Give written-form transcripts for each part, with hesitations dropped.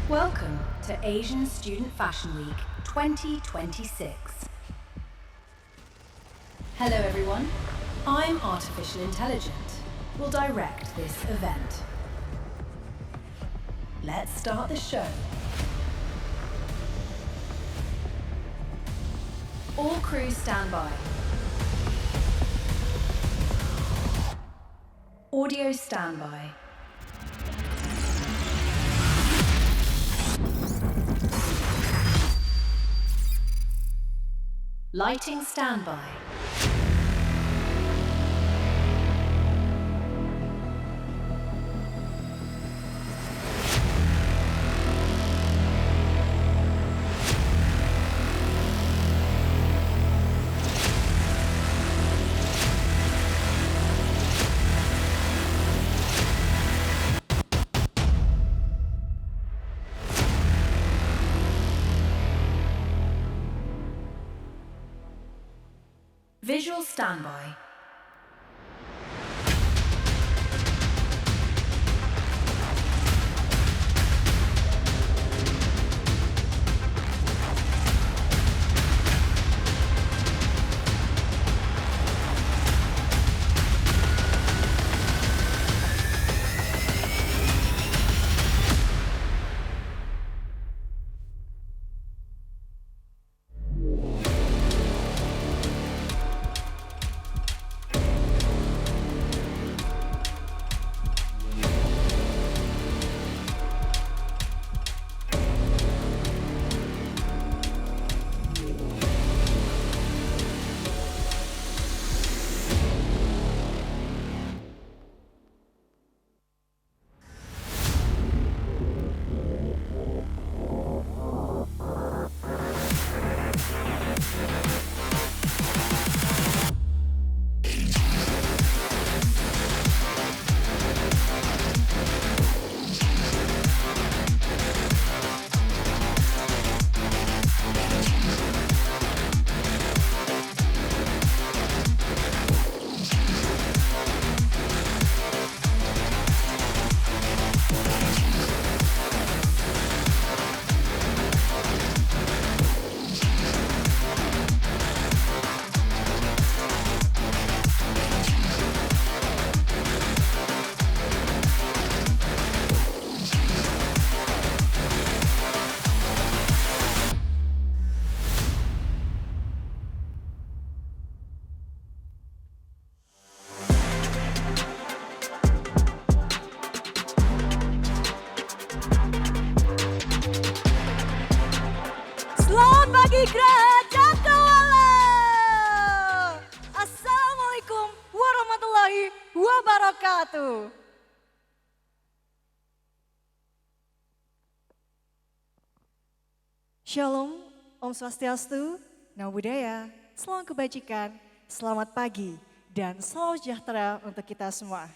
Welcome to Asian Student Fashion Week 2026. Hello everyone, I'm Artificial Intelligent, will direct this event. Let's start the show. All crew stand by. Audio standby. Lighting standby. Visual standby. Selamat pagi Geraha Cakrawala. Assalamualaikum warahmatullahi wabarakatuh. Shalom, Om Swastiastu, Namo Buddhaya, Salam Kebajikan, selamat pagi dan salam sejahtera untuk kita semua.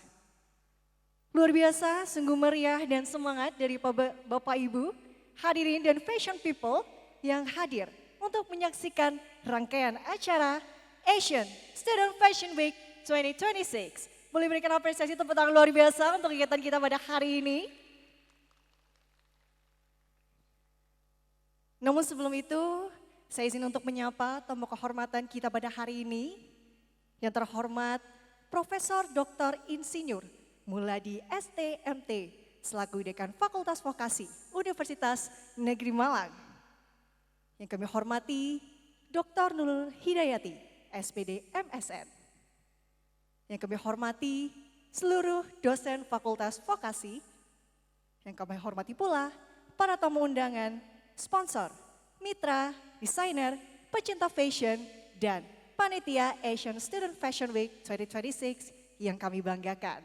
Luar biasa, sungguh meriah dan semangat dari Bapak Ibu, hadirin dan fashion people yang hadir untuk menyaksikan rangkaian acara Asian Student Fashion Week 2026. Boleh berikan apresiasi tepuk tangan luar biasa untuk kegiatan kita pada hari ini. Namun sebelum itu, saya izin untuk menyapa tamu kehormatan kita pada hari ini. Yang terhormat Profesor Dr. Insinyur Muladi STMT selaku Dekan Fakultas Vokasi Universitas Negeri Malang. Yang kami hormati Dr. Nurul Hidayati, SPD MSN. Yang kami hormati seluruh dosen Fakultas Vokasi. Yang kami hormati pula para tamu undangan, sponsor, mitra, desainer, pecinta fashion, dan panitia Asian Student Fashion Week 2026 yang kami banggakan.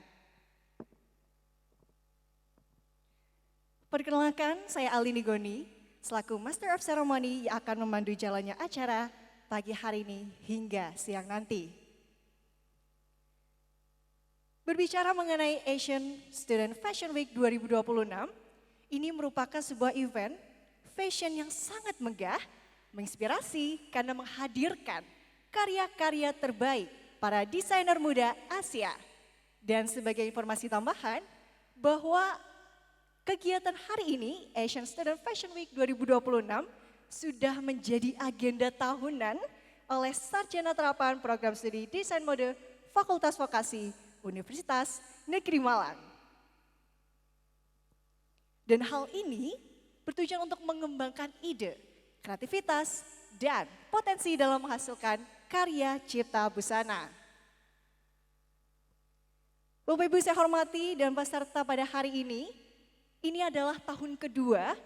Perkenalkan, saya Alini Goni, selaku Master of Ceremony yang akan memandu jalannya acara pagi hari ini hingga siang nanti. Berbicara mengenai Asian Student Fashion Week 2026, ini merupakan sebuah event fashion yang sangat megah, menginspirasi karena menghadirkan karya-karya terbaik para desainer muda Asia. Dan sebagai informasi tambahan, bahwa Kegiatan hari ini, Asian Student Fashion Week 2026, sudah menjadi agenda tahunan oleh Sarjana Terapan Program Studi Desain Mode Fakultas Vokasi Universitas Negeri Malang. Dan hal ini bertujuan untuk mengembangkan ide, kreativitas, dan potensi dalam menghasilkan karya cipta busana. Bapak Ibu saya hormati dan peserta pada hari ini adalah tahun kedua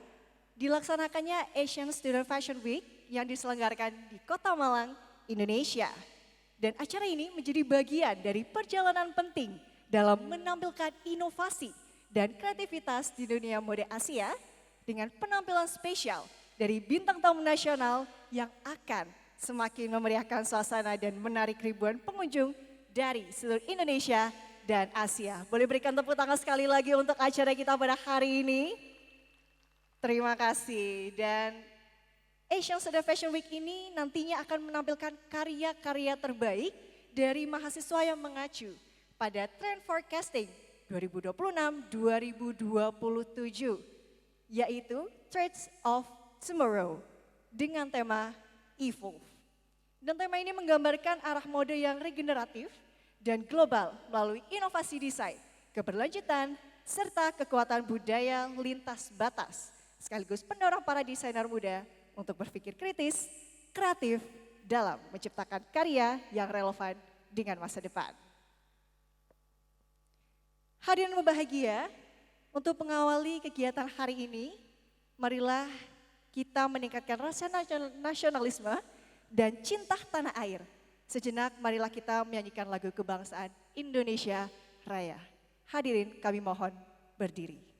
dilaksanakannya Asian Student Fashion Week yang diselenggarakan di Kota Malang, Indonesia. Dan acara ini menjadi bagian dari perjalanan penting dalam menampilkan inovasi dan kreativitas di dunia mode Asia dengan penampilan spesial dari bintang tamu nasional yang akan semakin memeriahkan suasana dan menarik ribuan pengunjung dari seluruh Indonesia dan Asia. Boleh berikan tepuk tangan sekali lagi untuk acara kita pada hari ini. Terima kasih. Dan Asian Student Fashion Week ini nantinya akan menampilkan karya-karya terbaik dari mahasiswa yang mengacu pada Trend Forecasting 2026-2027, yaitu Trends of Tomorrow dengan tema Evolve. Dan tema ini menggambarkan arah mode yang regeneratif dan global melalui inovasi desain, keberlanjutan, serta kekuatan budaya lintas batas, sekaligus pendorong para desainer muda untuk berpikir kritis, kreatif dalam menciptakan karya yang relevan dengan masa depan. Hadirin berbahagia, untuk mengawali kegiatan hari ini, marilah kita meningkatkan rasa nasionalisme dan cinta tanah air. Sejenak marilah kita menyanyikan lagu kebangsaan Indonesia Raya. Hadirin kami mohon berdiri.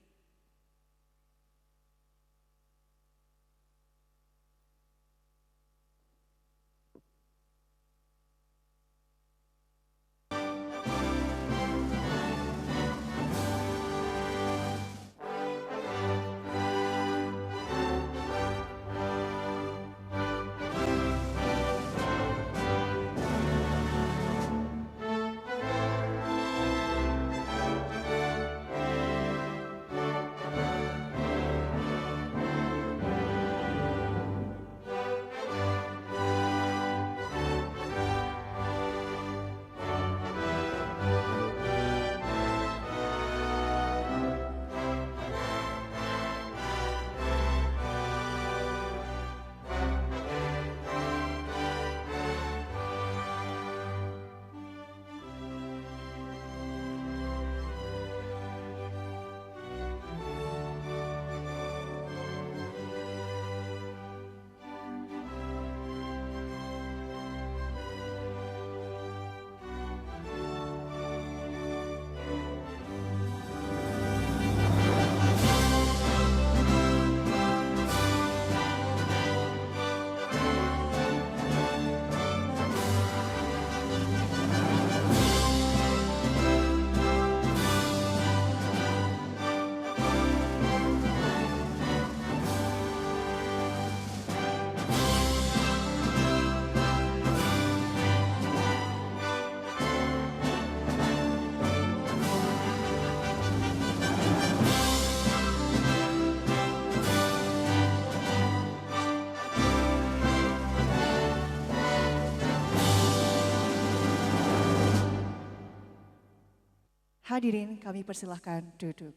Hadirin kami persilahkan duduk.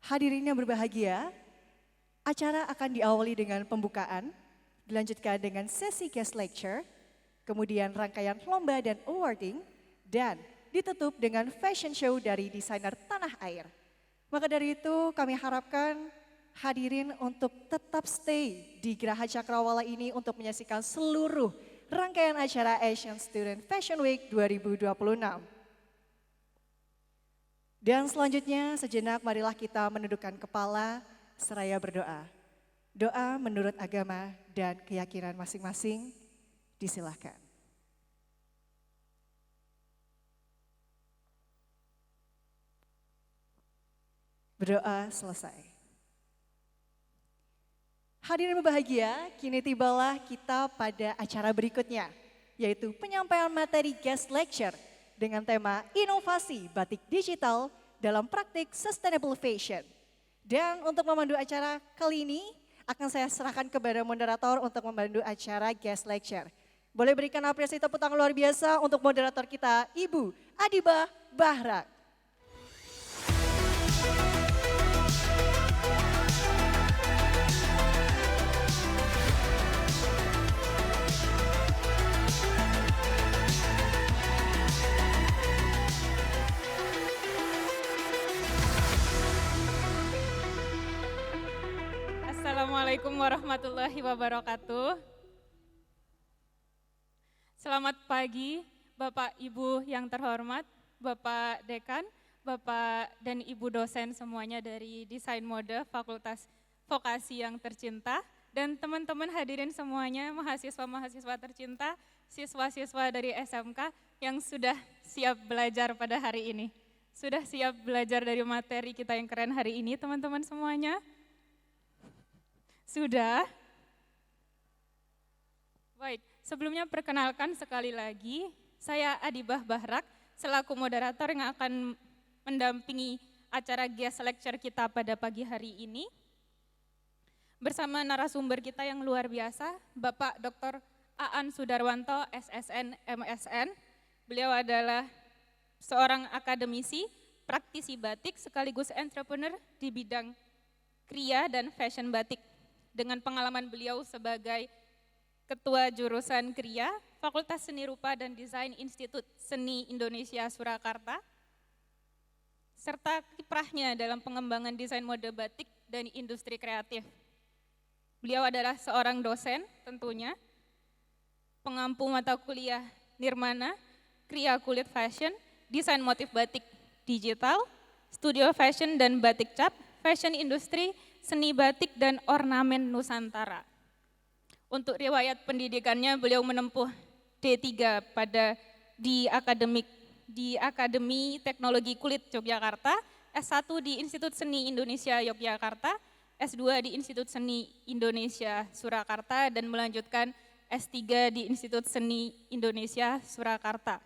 Hadirin yang berbahagia, acara akan diawali dengan pembukaan, dilanjutkan dengan sesi guest lecture, kemudian rangkaian lomba dan awarding, dan ditutup dengan fashion show dari desainer tanah air. Maka dari itu kami harapkan hadirin untuk tetap stay di Geraha Cakrawala ini untuk menyaksikan seluruh rangkaian acara Asian Student Fashion Week 2026. Dan selanjutnya sejenak marilah kita menundukkan kepala seraya berdoa. Doa menurut agama dan keyakinan masing-masing, disilahkan. Berdoa selesai. Hadirin berbahagia, kini tibalah kita pada acara berikutnya, yaitu penyampaian materi guest lecture dengan tema Inovasi Batik Digital dalam Praktik Sustainable Fashion. Dan untuk memandu acara kali ini akan saya serahkan kepada moderator untuk memandu acara guest lecture. Boleh berikan apresiasi tepuk tangan luar biasa untuk moderator kita, Ibu Adibah Bahra. Assalamualaikum warahmatullahi wabarakatuh. Selamat pagi Bapak Ibu yang terhormat, Bapak Dekan, Bapak dan Ibu dosen semuanya dari Desain Mode Fakultas Vokasi yang tercinta, dan teman-teman hadirin semuanya, mahasiswa-mahasiswa tercinta, siswa-siswa dari SMK yang sudah siap belajar pada hari ini. Sudah siap belajar dari materi kita yang keren hari ini teman-teman semuanya? Sudah? Baik, sebelumnya perkenalkan sekali lagi, saya Adibah Bahrak, selaku moderator yang akan mendampingi acara guest lecture kita pada pagi hari ini. Bersama narasumber kita yang luar biasa, Bapak Dr. Aan Sudarwanto, SSN, MSN. Beliau adalah seorang akademisi, praktisi batik, sekaligus entrepreneur di bidang kriya dan fashion batik. Dengan pengalaman beliau sebagai Ketua Jurusan Kriya, Fakultas Seni Rupa dan Desain Institut Seni Indonesia Surakarta, serta kiprahnya dalam pengembangan desain mode batik dan industri kreatif. Beliau adalah seorang dosen tentunya, pengampu mata kuliah Nirmana, Kriya Kulit Fashion, Desain Motif Batik Digital, Studio Fashion dan Batik Cap, Fashion Industri, Seni Batik dan Ornamen Nusantara. Untuk riwayat pendidikannya, beliau menempuh D3 di Akademi Teknologi Kulit Yogyakarta, S1 di Institut Seni Indonesia Yogyakarta, S2 di Institut Seni Indonesia Surakarta, dan melanjutkan S3 di Institut Seni Indonesia Surakarta.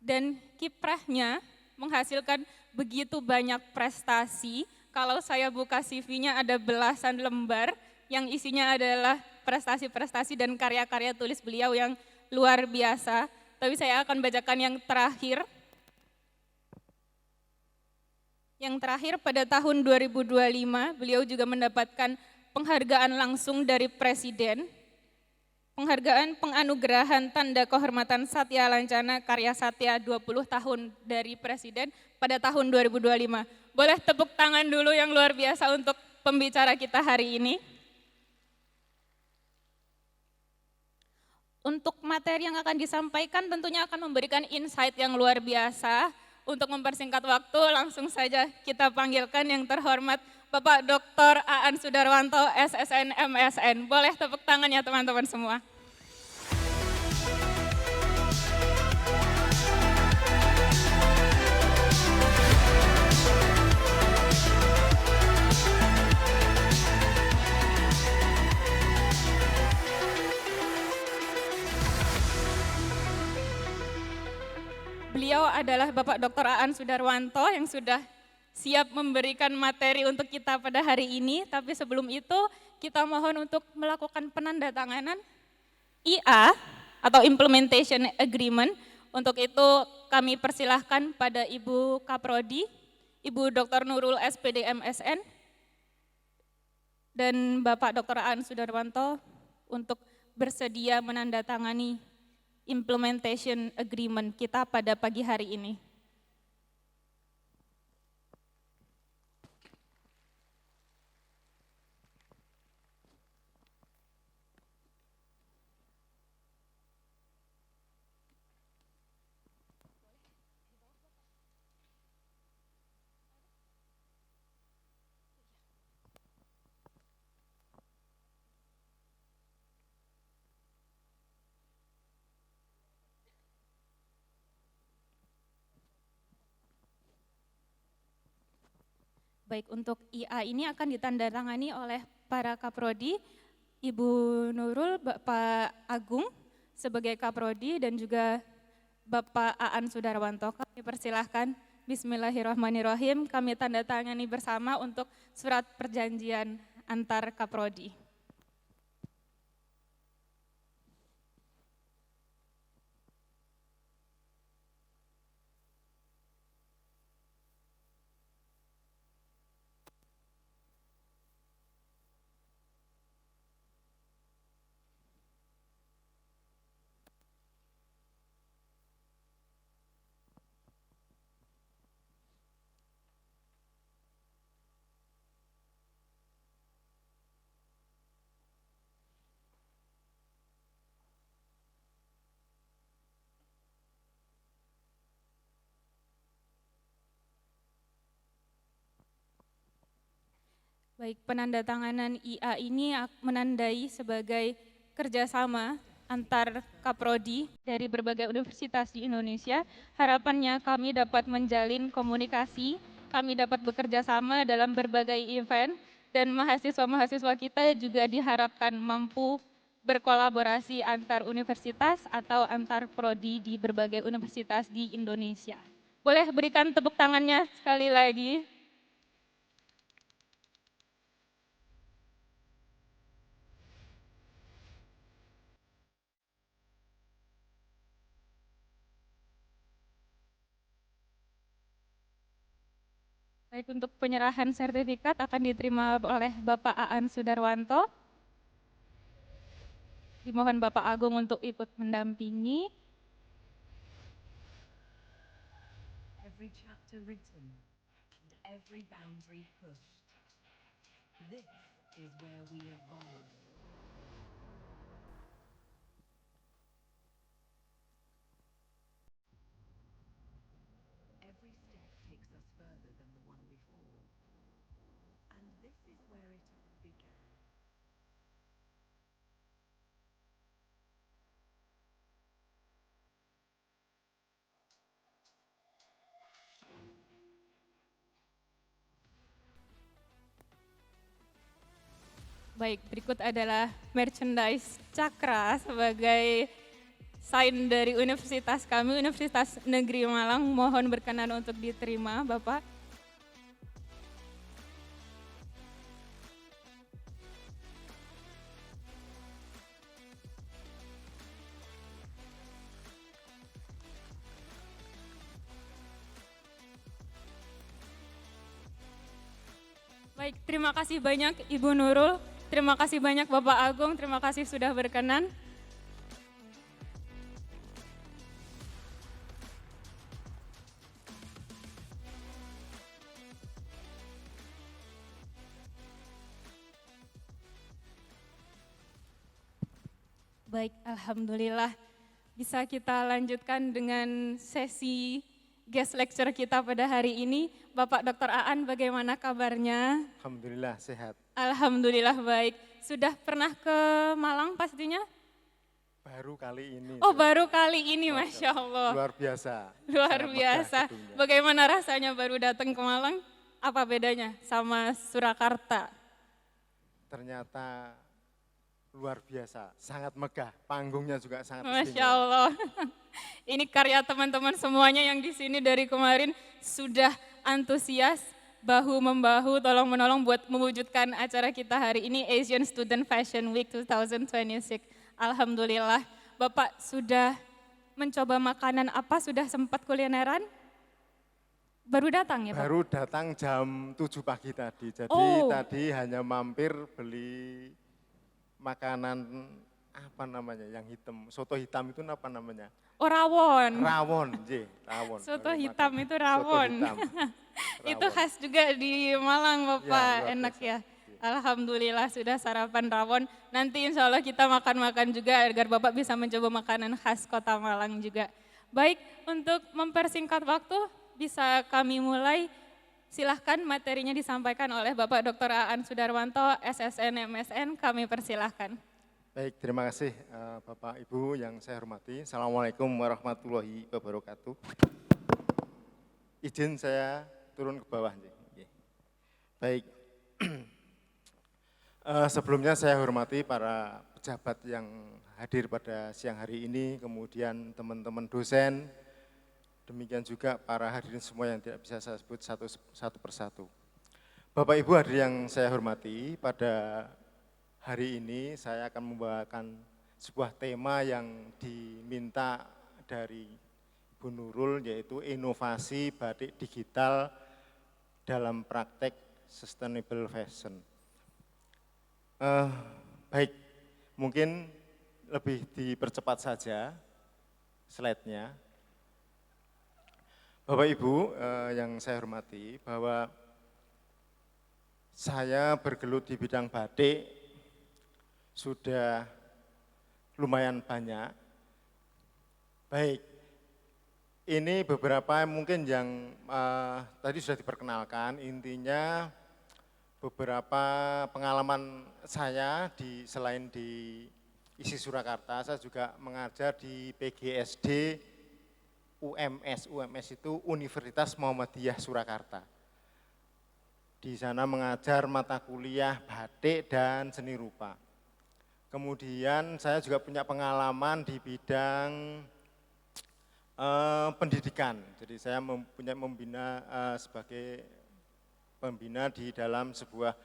Dan kiprahnya menghasilkan begitu banyak prestasi. Kalau saya buka CV-nya ada belasan lembar yang isinya adalah prestasi-prestasi dan karya-karya tulis beliau yang luar biasa. Tapi saya akan bacakan yang terakhir. Yang terakhir pada tahun 2025 beliau juga mendapatkan penghargaan langsung dari Presiden. Penghargaan penganugerahan Tanda Kehormatan Satya Lancana Karya Satya 20 tahun dari Presiden pada tahun 2025. Boleh tepuk tangan dulu yang luar biasa untuk pembicara kita hari ini. Untuk materi yang akan disampaikan tentunya akan memberikan insight yang luar biasa. Untuk mempersingkat waktu, langsung saja kita panggilkan yang terhormat Bapak Dr. Aan Sudarwanto, SSN, MSN. Boleh tepuk tangannya teman-teman semua. Beliau adalah Bapak Dr. Aan Sudarwanto yang sudah siap memberikan materi untuk kita pada hari ini. Tapi sebelum itu kita mohon untuk melakukan penandatanganan IA atau Implementation Agreement. Untuk itu kami persilahkan pada Ibu Kaprodi, Ibu Dr. Nurul SPD MSN, dan Bapak Dr. Aan Sudarwanto untuk bersedia menandatangani Implementation Agreement kita pada pagi hari ini. Baik, untuk IA ini akan ditandatangani oleh para Kaprodi, Ibu Nurul, Bapak Agung sebagai Kaprodi, dan juga Bapak Aan Sudarwanto, kami persilahkan. Bismillahirrahmanirrahim, kami tanda tangani bersama untuk surat perjanjian antar Kaprodi. Baik, penandatanganan IA ini menandai sebagai kerjasama antar Kaprodi dari berbagai universitas di Indonesia. Harapannya kami dapat menjalin komunikasi, kami dapat bekerja sama dalam berbagai event, dan mahasiswa-mahasiswa kita juga diharapkan mampu berkolaborasi antar universitas atau antar prodi di berbagai universitas di Indonesia. Boleh berikan tepuk tangannya sekali lagi. Baik, untuk penyerahan sertifikat akan diterima oleh Bapak Aan Sudarwanto. Dimohon Bapak Agung untuk ikut mendampingi. Every chapter written and every boundary pushed. This is where we evolve. Every step takes us further than the one before. And this is where it all began. Baik, berikut adalah merchandise Cakra sebagai sign dari universitas kami, Universitas Negeri Malang. Mohon berkenan untuk diterima, Bapak. Baik, terima kasih banyak Ibu Nurul. Terima kasih banyak Bapak Agung, terima kasih sudah berkenan. Baik, Alhamdulillah bisa kita lanjutkan dengan sesi guest lecture kita pada hari ini. Bapak Dr. Aan, bagaimana kabarnya? Alhamdulillah sehat. Alhamdulillah baik. Sudah pernah ke Malang pastinya? Baru kali ini. Oh baru kali ini, Masya Allah. Luar biasa. Luar Sangat megah biasa. gedungnya. Bagaimana rasanya baru datang ke Malang? Apa bedanya sama Surakarta? Ternyata luar biasa, sangat megah. Panggungnya juga sangat Masya istimewa. Allah. Ini karya teman-teman semuanya yang di sini dari kemarin sudah antusias, bahu-membahu, tolong-menolong buat mewujudkan acara kita hari ini, Asian Student Fashion Week 2026. Alhamdulillah, Bapak sudah mencoba makanan apa, sudah sempat kulineran? Baru datang ya Pak? Baru datang jam 7 pagi tadi, jadi Oh. tadi hanya mampir beli makanan apa namanya yang hitam, soto hitam itu apa namanya? Oh rawon. Rawon, rawon. Soto Baru hitam makan. itu rawon. Soto hitam. Itu Rawon. khas juga di Malang Bapak, luar enak biasa. ya. Alhamdulillah sudah sarapan rawon. Nanti insya Allah kita makan-makan juga agar Bapak bisa mencoba makanan khas kota Malang juga. Baik, untuk mempersingkat waktu bisa kami mulai. Silahkan materinya disampaikan oleh Bapak Dr. Aan Sudarwanto, SSN MSN, kami persilahkan. Baik, terima kasih Bapak Ibu yang saya hormati. Assalamualaikum warahmatullahi wabarakatuh. Izin saya turun ke bawah. Baik, sebelumnya saya hormati para pejabat yang hadir pada siang hari ini, kemudian teman-teman dosen, demikian juga para hadirin semua yang tidak bisa saya sebut satu persatu. Bapak Ibu hadirin yang saya hormati, pada hari ini saya akan membawakan sebuah tema yang diminta dari Bu Nurul, yaitu inovasi batik digital dalam praktek sustainable fashion. Baik, mungkin lebih dipercepat saja slide-nya. Bapak Ibu yang saya hormati, bahwa saya bergelut di bidang batik sudah lumayan banyak. Baik, ini beberapa mungkin yang tadi sudah diperkenalkan, intinya beberapa pengalaman saya selain di ISI Surakarta, saya juga mengajar di PGSD UMS. UMS itu Universitas Muhammadiyah Surakarta. Di sana mengajar mata kuliah batik dan seni rupa. Kemudian saya juga punya pengalaman di bidang pendidikan. Jadi saya membina sebagai pembina di dalam sebuah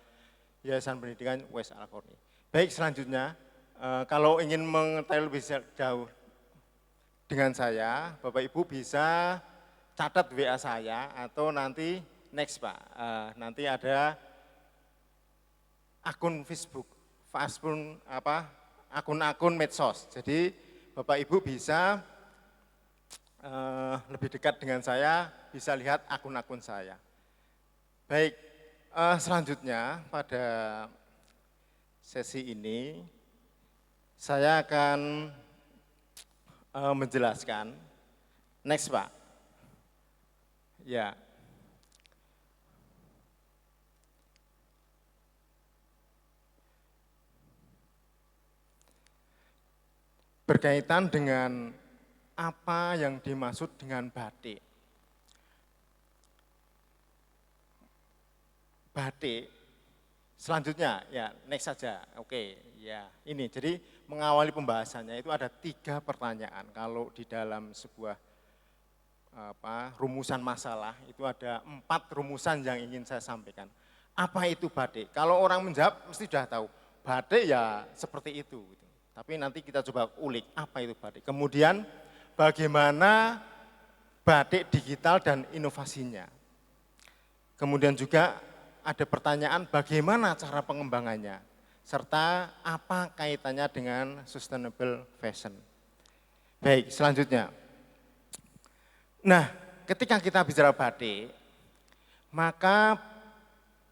yayasan pendidikan West Al-Qarni. Baik, selanjutnya kalau ingin mengetahui lebih jauh dengan saya, Bapak Ibu bisa catat WA saya atau nanti next Pak, nanti ada akun Facebook, akun-akun medsos. Jadi Bapak Ibu bisa lebih dekat dengan saya, bisa lihat akun-akun saya. Baik, selanjutnya pada sesi ini saya akan menjelaskan. Next Pak. Ya. Berkaitan dengan apa yang dimaksud dengan batik. Batik, selanjutnya ya next saja, oke ya ini. Jadi mengawali pembahasannya itu ada 3 pertanyaan. Kalau di dalam sebuah rumusan masalah itu ada 4 rumusan yang ingin saya sampaikan. Apa itu batik? Kalau orang menjawab mesti sudah tahu, batik ya seperti itu. Tapi nanti kita coba ulik apa itu batik. Kemudian bagaimana batik digital dan inovasinya. Kemudian juga ada pertanyaan bagaimana cara pengembangannya, serta apa kaitannya dengan sustainable fashion. Baik, selanjutnya. Nah, ketika kita bicara batik, maka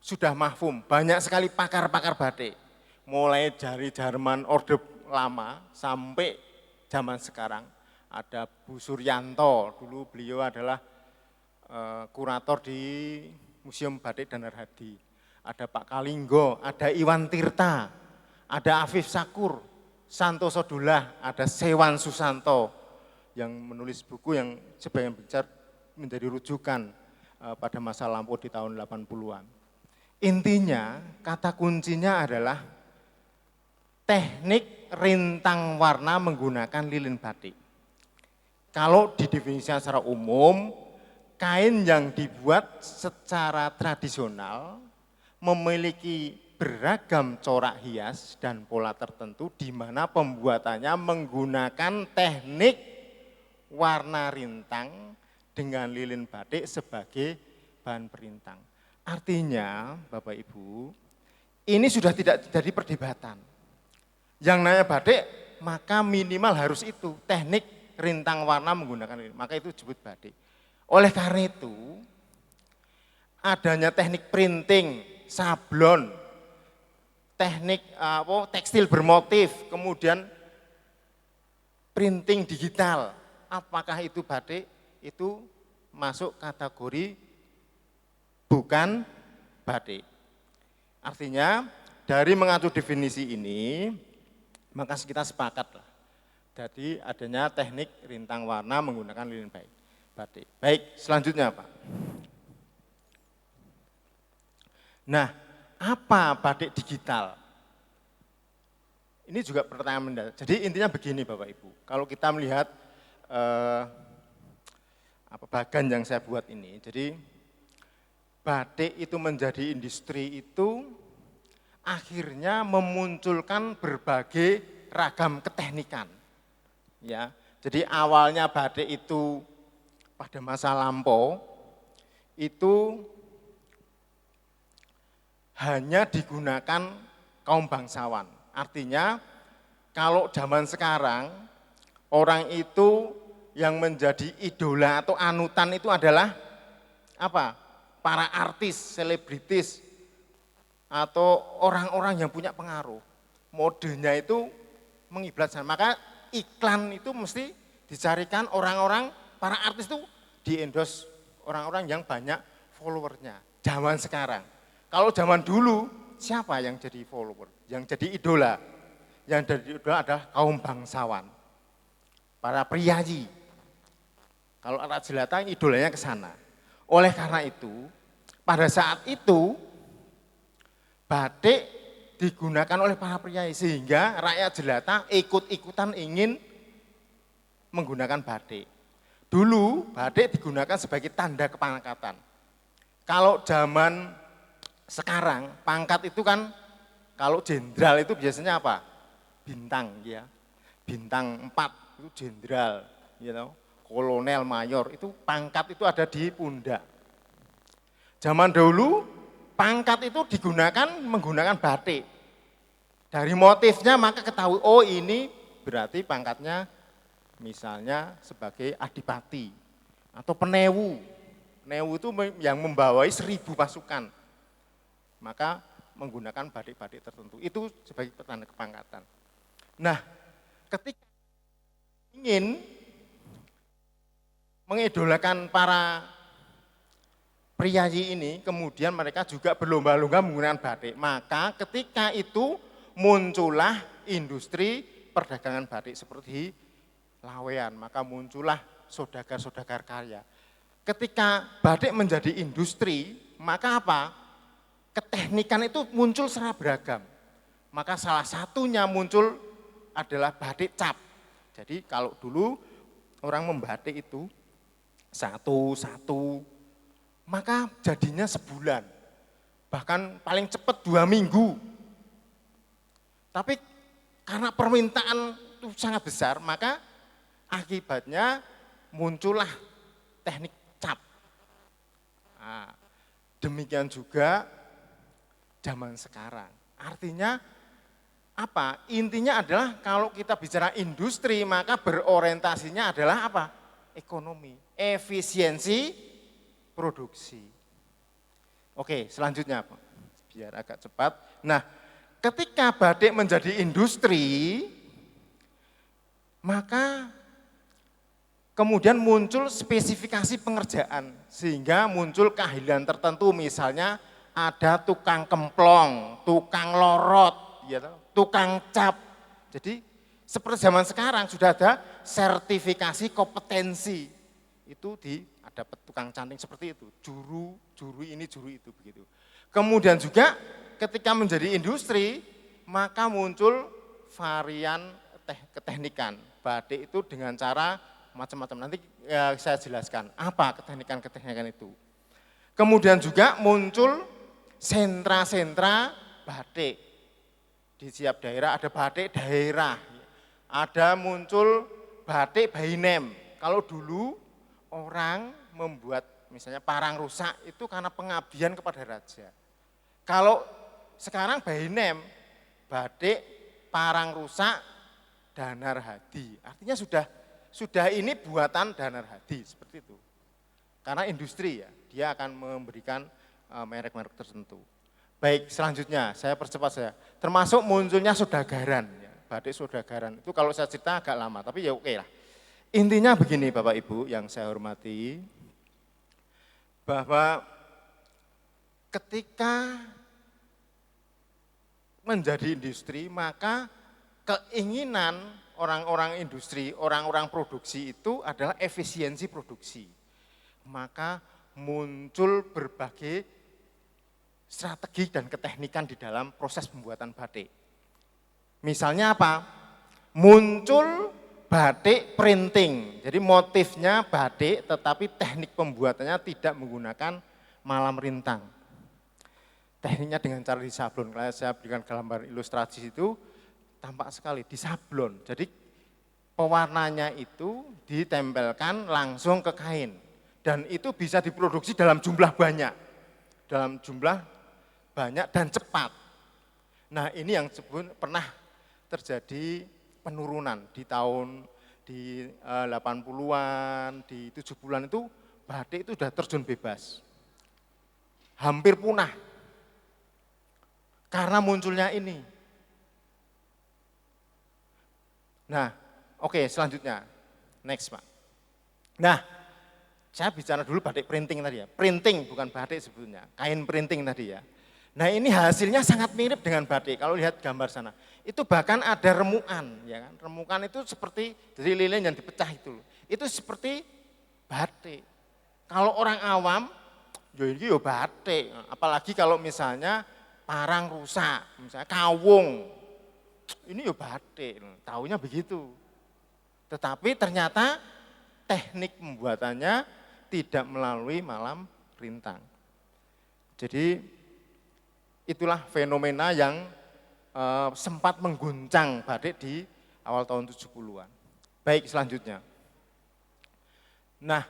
sudah mahfum, banyak sekali pakar-pakar batik. Mulai dari zaman Orde Lama sampai zaman sekarang. Ada Bu Suryanto, dulu beliau adalah kurator di Museum Batik dan Narhadi. Ada Pak Kalinggo, ada Iwan Tirta, ada Afif Sakur, Santoso Dullah, ada Sewan Susanto yang menulis buku yang sebagian besar menjadi rujukan pada masa lampau di tahun 80-an. Intinya, kata kuncinya adalah teknik rintang warna menggunakan lilin batik. Kalau didefinisikan secara umum, kain yang dibuat secara tradisional memiliki beragam corak hias dan pola tertentu di mana pembuatannya menggunakan teknik warna rintang dengan lilin batik sebagai bahan perintang. Artinya, Bapak Ibu, ini sudah tidak jadi perdebatan. Yang namanya batik, maka minimal harus itu, teknik rintang warna menggunakan lilin, maka itu disebut batik. Oleh karena itu, adanya teknik printing, sablon, teknik tekstil bermotif, kemudian printing digital, apakah itu batik? Itu masuk kategori bukan batik. Artinya dari mengatur definisi ini, maka kita sepakat lah. Jadi adanya teknik rintang warna menggunakan lilin batik. Baik, selanjutnya Pak. Nah, apa batik digital? ini juga pertanyaan mendasar. Jadi intinya begini Bapak Ibu, kalau kita melihat bagan yang saya buat ini, jadi batik itu menjadi industri itu akhirnya memunculkan berbagai ragam keteknikan. Ya, jadi awalnya batik itu pada masa lampau itu hanya digunakan kaum bangsawan. Artinya kalau zaman sekarang orang itu yang menjadi idola atau anutan itu adalah apa? Para artis, selebritis, atau orang-orang yang punya pengaruh. Modenya itu mengiblat sana. Maka iklan itu mesti dicarikan orang-orang, para artis itu di-endorse orang-orang yang banyak followernya. Zaman sekarang. Kalau zaman dulu, siapa yang jadi follower? Yang jadi idola? Yang jadi idola adalah kaum bangsawan. Para priayi. Kalau anak jelata idolanya ke sana. Oleh karena itu, pada saat itu batik digunakan oleh para priayi sehingga rakyat jelata ikut-ikutan ingin menggunakan batik. Dulu batik digunakan sebagai tanda kepangkatan. Kalau zaman sekarang pangkat itu kan kalau jenderal itu biasanya apa? Bintang ya. Bintang 4 itu jenderal, kolonel, mayor, itu pangkat itu ada di pundak. Zaman dahulu pangkat itu menggunakan batik. Dari motifnya maka ketahui, oh ini berarti pangkatnya misalnya sebagai adipati atau penewu. Penewu itu yang membawai 1000 pasukan. Maka menggunakan batik-batik tertentu. Itu sebagai tanda kepangkatan. Nah, ketika ingin mengidolakan para priayi ini, kemudian mereka juga berlomba-lomba menggunakan batik. Maka ketika itu muncullah industri perdagangan batik seperti Lawean, maka muncullah saudagar-saudagar karya. Ketika batik menjadi industri, maka apa? Keteknikan itu muncul secara beragam. Maka salah satunya muncul adalah batik cap. Jadi kalau dulu orang membatik itu satu-satu, maka jadinya sebulan, bahkan paling cepat 2 minggu. Tapi karena permintaan itu sangat besar, maka akibatnya muncullah teknik cap. Nah, demikian juga zaman sekarang. Artinya apa? Intinya adalah kalau kita bicara industri, maka berorientasinya adalah apa? Ekonomi, efisiensi produksi. Oke, selanjutnya Pak, biar agak cepat. Nah, ketika batik menjadi industri, maka kemudian muncul spesifikasi pengerjaan, sehingga muncul keahlian tertentu, misalnya ada tukang kemplong, tukang lorot, tukang cap. Jadi seperti zaman sekarang sudah ada sertifikasi kompetensi, itu ada tukang canting seperti itu, juru ini, juru itu, begitu. Kemudian juga ketika menjadi industri, maka muncul varian keteknikan. Batik itu dengan cara macam-macam, nanti saya jelaskan apa keteknikan itu. Kemudian juga muncul sentra-sentra batik. Di setiap daerah ada batik daerah, ada muncul batik by name. Kalau dulu orang membuat misalnya parang rusak itu karena pengabdian kepada raja. Kalau sekarang by name, batik parang rusak Danar Hadi, artinya sudah ini buatan Danar Hadi, seperti itu. Karena industri ya, dia akan memberikan merek-merek tertentu. Baik, selanjutnya saya percepat saya, termasuk munculnya saudaгаran, ya, batik saudaгаran. Itu kalau saya cerita agak lama, tapi ya oke lah. Intinya begini Bapak Ibu yang saya hormati, bahwa ketika menjadi industri, maka keinginan orang-orang industri, orang-orang produksi itu adalah efisiensi produksi. Maka muncul berbagai strategi dan keteknikan di dalam proses pembuatan batik. Misalnya apa? Muncul batik printing. Jadi motifnya batik tetapi teknik pembuatannya tidak menggunakan malam rintang. Tekniknya dengan cara disablon. Kalau saya berikan gambar ilustrasi itu tampak sekali disablon. Jadi pewarnanya itu ditempelkan langsung ke kain. Dan itu bisa diproduksi dalam jumlah banyak. Dalam jumlah banyak dan cepat. Nah ini yang pernah terjadi penurunan di tahun di 80-an, di 70-an itu batik itu sudah terjun bebas. Hampir punah. Karena munculnya ini. Nah, oke, selanjutnya. Next, Pak. Nah, saya bicara dulu batik printing tadi ya. Printing bukan batik sebetulnya, kain printing tadi ya. Nah, ini hasilnya sangat mirip dengan batik. Kalau lihat gambar sana, itu bahkan ada remukan, ya kan? Remukan itu seperti dari lilin yang dipecah itu. Itu seperti batik. Kalau orang awam, ya ini ya batik. Apalagi kalau misalnya parang rusak, misalnya kawung, ini ya batik, tahunya begitu. Tetapi ternyata teknik pembuatannya tidak melalui malam rintang. Jadi itulah fenomena yang sempat mengguncang batik di awal tahun 70-an. Baik, selanjutnya. Nah,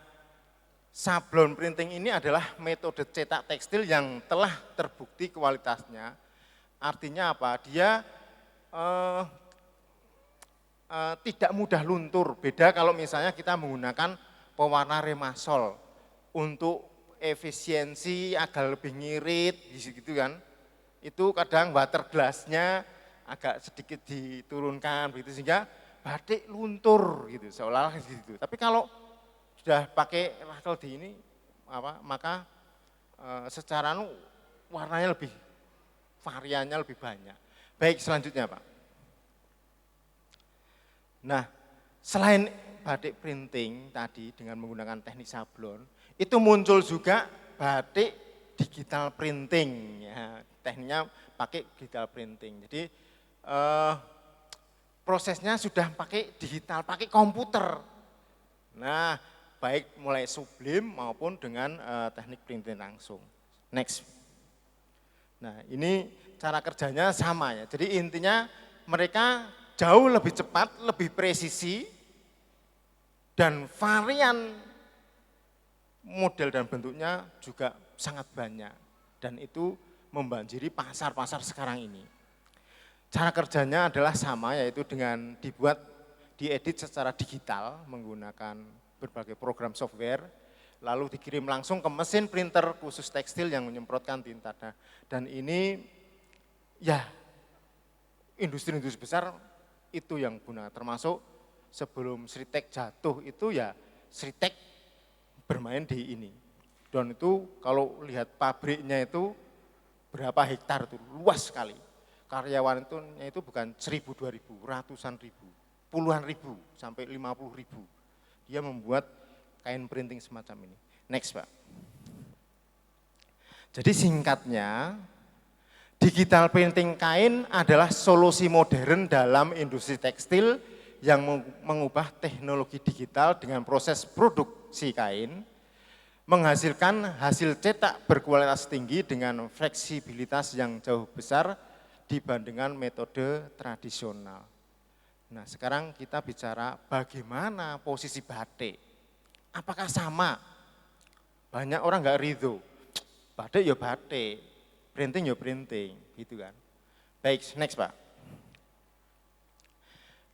sablon printing ini adalah metode cetak tekstil yang telah terbukti kualitasnya. Artinya apa? Dia tidak mudah luntur. Beda kalau misalnya kita menggunakan pewarna remasol untuk efisiensi agar lebih ngirit, gitu kan. Itu kadang water glass-nya agak sedikit diturunkan begitu sehingga batik luntur gitu, seolah-olah gitu. Tapi kalau sudah pakai rakel di ini maka secara warnanya lebih variannya lebih banyak. Baik, selanjutnya Pak. Nah, selain batik printing tadi dengan menggunakan teknik sablon, itu muncul juga batik digital printing ya. Tekniknya pakai digital printing. Jadi prosesnya sudah pakai digital, pakai komputer. Nah, baik mulai sublim maupun dengan teknik printing langsung. Next. Nah, ini cara kerjanya sama ya. Jadi intinya mereka jauh lebih cepat, lebih presisi, dan varian model dan bentuknya juga sangat banyak. Dan itu membanjiri pasar-pasar sekarang ini. Cara kerjanya adalah sama, yaitu dengan diedit secara digital menggunakan berbagai program software, lalu dikirim langsung ke mesin printer khusus tekstil yang menyemprotkan tinta. Dan ini ya industri-industri besar itu yang guna, termasuk sebelum Sritek jatuh itu ya Sritek bermain di ini. Dan itu kalau lihat pabriknya itu berapa hektar itu, luas sekali. Karyawan itu bukan 1.000, 2.000, ratusan ribu, puluhan ribu, sampai 50.000. Dia membuat kain printing semacam ini. Next Pak. Jadi singkatnya, digital printing kain adalah solusi modern dalam industri tekstil yang mengubah teknologi digital dengan proses produksi kain, menghasilkan hasil cetak berkualitas tinggi dengan fleksibilitas yang jauh besar dibandingkan metode tradisional. Nah sekarang kita bicara bagaimana posisi batik. Apakah sama? Banyak orang nggak ridho, batik ya batik. Printing ya printing, gitu kan. Baik, next Pak.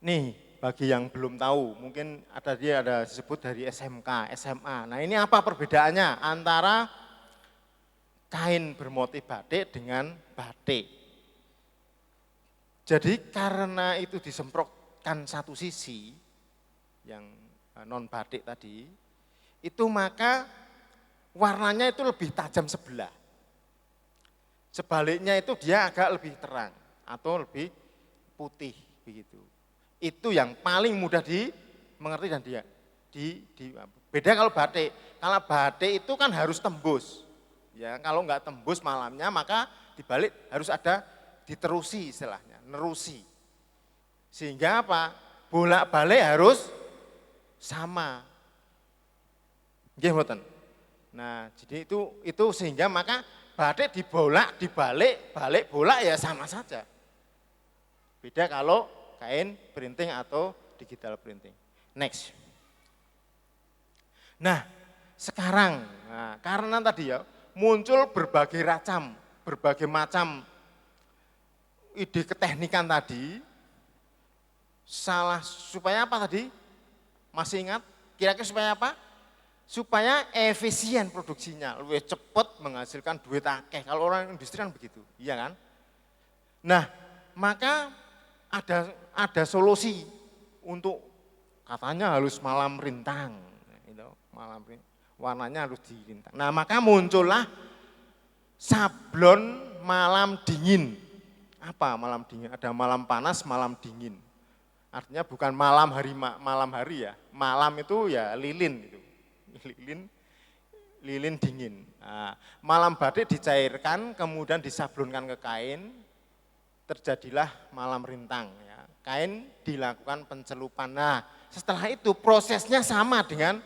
Nih, bagi yang belum tahu, mungkin dia ada disebut dari SMK, SMA. Nah ini apa perbedaannya antara kain bermotif batik dengan batik? Jadi karena itu disemprotkan satu sisi, yang non batik tadi, itu maka warnanya itu lebih tajam sebelah. Sebaliknya itu dia agak lebih terang atau lebih putih begitu. Itu yang paling mudah dimengerti dan beda kalau batik. Kalau batik itu kan harus tembus. Ya, kalau enggak tembus malamnya maka dibalik harus ada diterusi istilahnya, nerusi. Sehingga apa? Bolak-balik harus sama. Nggih mboten. Nah, jadi itu sehingga maka batik dibolak, dibalik, balik bolak ya sama saja. Beda kalau kain printing atau digital printing. Next. Nah, sekarang karena tadi ya muncul berbagai macam ide keteknikan tadi, supaya apa tadi? Masih ingat? Kira-kira supaya apa? Supaya efisien produksinya, lebih cepat menghasilkan duit akeh. Kalau orang industri kan begitu, iya kan? Nah, maka ada solusi untuk katanya harus malam rintang, warnanya harus dirintang. Nah, maka muncullah sablon malam dingin. Apa malam dingin? Ada malam panas, malam dingin. Artinya bukan malam hari ya. Malam itu ya lilin gitu. Lilin dingin. Nah, malam batik dicairkan, kemudian disablonkan ke kain, terjadilah malam rintang. Ya. Kain dilakukan pencelupan. Nah, setelah itu prosesnya sama dengan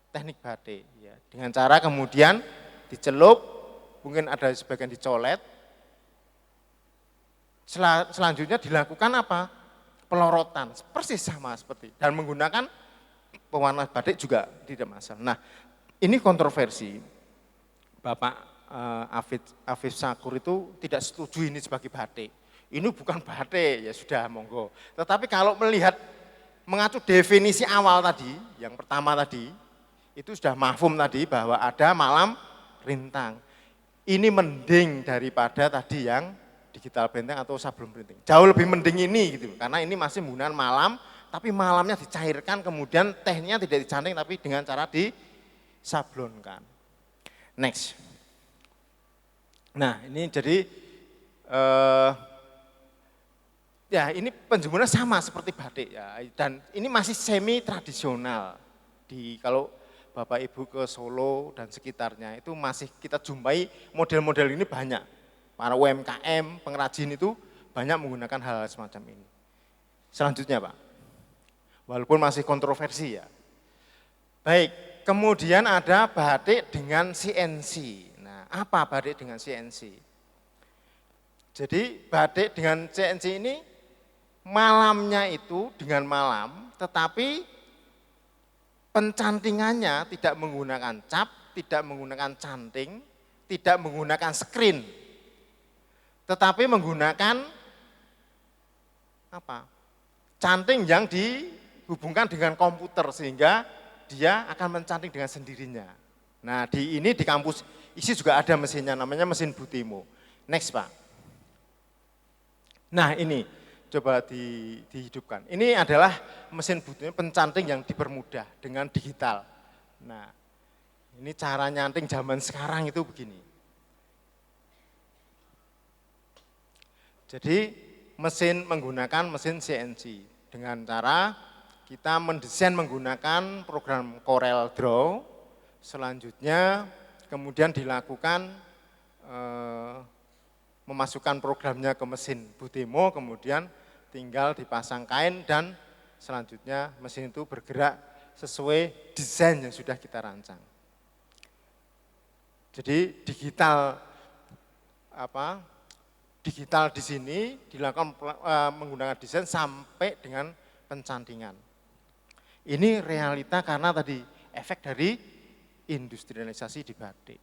teknik batik. Ya. Dengan cara kemudian dicelup, mungkin ada sebagian dicolet. Selanjutnya dilakukan apa? Pelorotan, persis sama seperti. Dan menggunakan pewarna batik juga tidak masalah. Nah, ini kontroversi. Bapak Afif Sakur itu tidak setuju ini sebagai batik. Ini bukan batik, ya sudah monggo. Tetapi kalau melihat mengacu definisi awal tadi, yang pertama tadi, itu sudah mafhum tadi bahwa ada malam rintang. Ini mending daripada tadi yang digital printing atau sablon printing. Jauh lebih mending ini gitu, karena ini masih menggunakan malam, tapi malamnya dicairkan, kemudian tehnya tidak dicanting, tapi dengan cara disablonkan. Next. Nah ini jadi, ya ini penjemuran sama seperti batik ya, dan ini masih semi tradisional. Kalau Bapak Ibu ke Solo dan sekitarnya itu masih kita jumpai model-model ini banyak. Para UMKM, pengrajin itu banyak menggunakan hal semacam ini. Selanjutnya Pak, walaupun masih kontroversi ya. Baik, kemudian ada batik dengan CNC. Nah, apa batik dengan CNC? Jadi batik dengan CNC ini malamnya itu dengan malam, tetapi pencantingannya tidak menggunakan cap, tidak menggunakan canting, tidak menggunakan screen, tetapi menggunakan apa? Canting yang dihubungkan dengan komputer sehingga dia akan mencanting dengan sendirinya. Nah, di kampus ISI juga ada mesinnya, namanya mesin Butimo. Next Pak. Nah ini coba dihidupkan. Ini adalah mesin Butimo pencanting yang dipermudah dengan digital. Nah, ini cara nyanting zaman sekarang itu begini. Jadi menggunakan mesin CNC dengan cara kita mendesain menggunakan program Corel Draw. Selanjutnya kemudian dilakukan memasukkan programnya ke mesin Butimo, kemudian tinggal dipasang kain dan selanjutnya mesin itu bergerak sesuai desain yang sudah kita rancang. Jadi digital di sini dilakukan menggunakan desain sampai dengan pencantingan. Ini realita karena tadi efek dari industrialisasi di batik.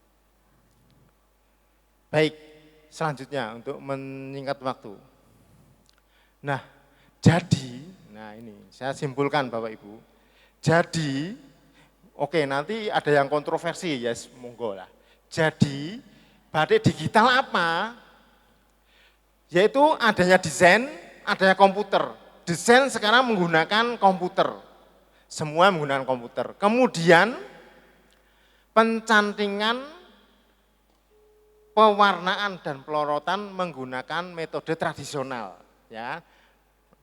Baik, selanjutnya untuk menyingkat waktu. Nah, ini saya simpulkan Bapak Ibu. Jadi, oke nanti ada yang kontroversi ya, monggo lah. Jadi, batik digital apa? Yaitu adanya desain, adanya komputer. Desain sekarang menggunakan komputer. Semua menggunakan komputer. Kemudian pencantingan, pewarnaan dan pelorotan menggunakan metode tradisional. Ya,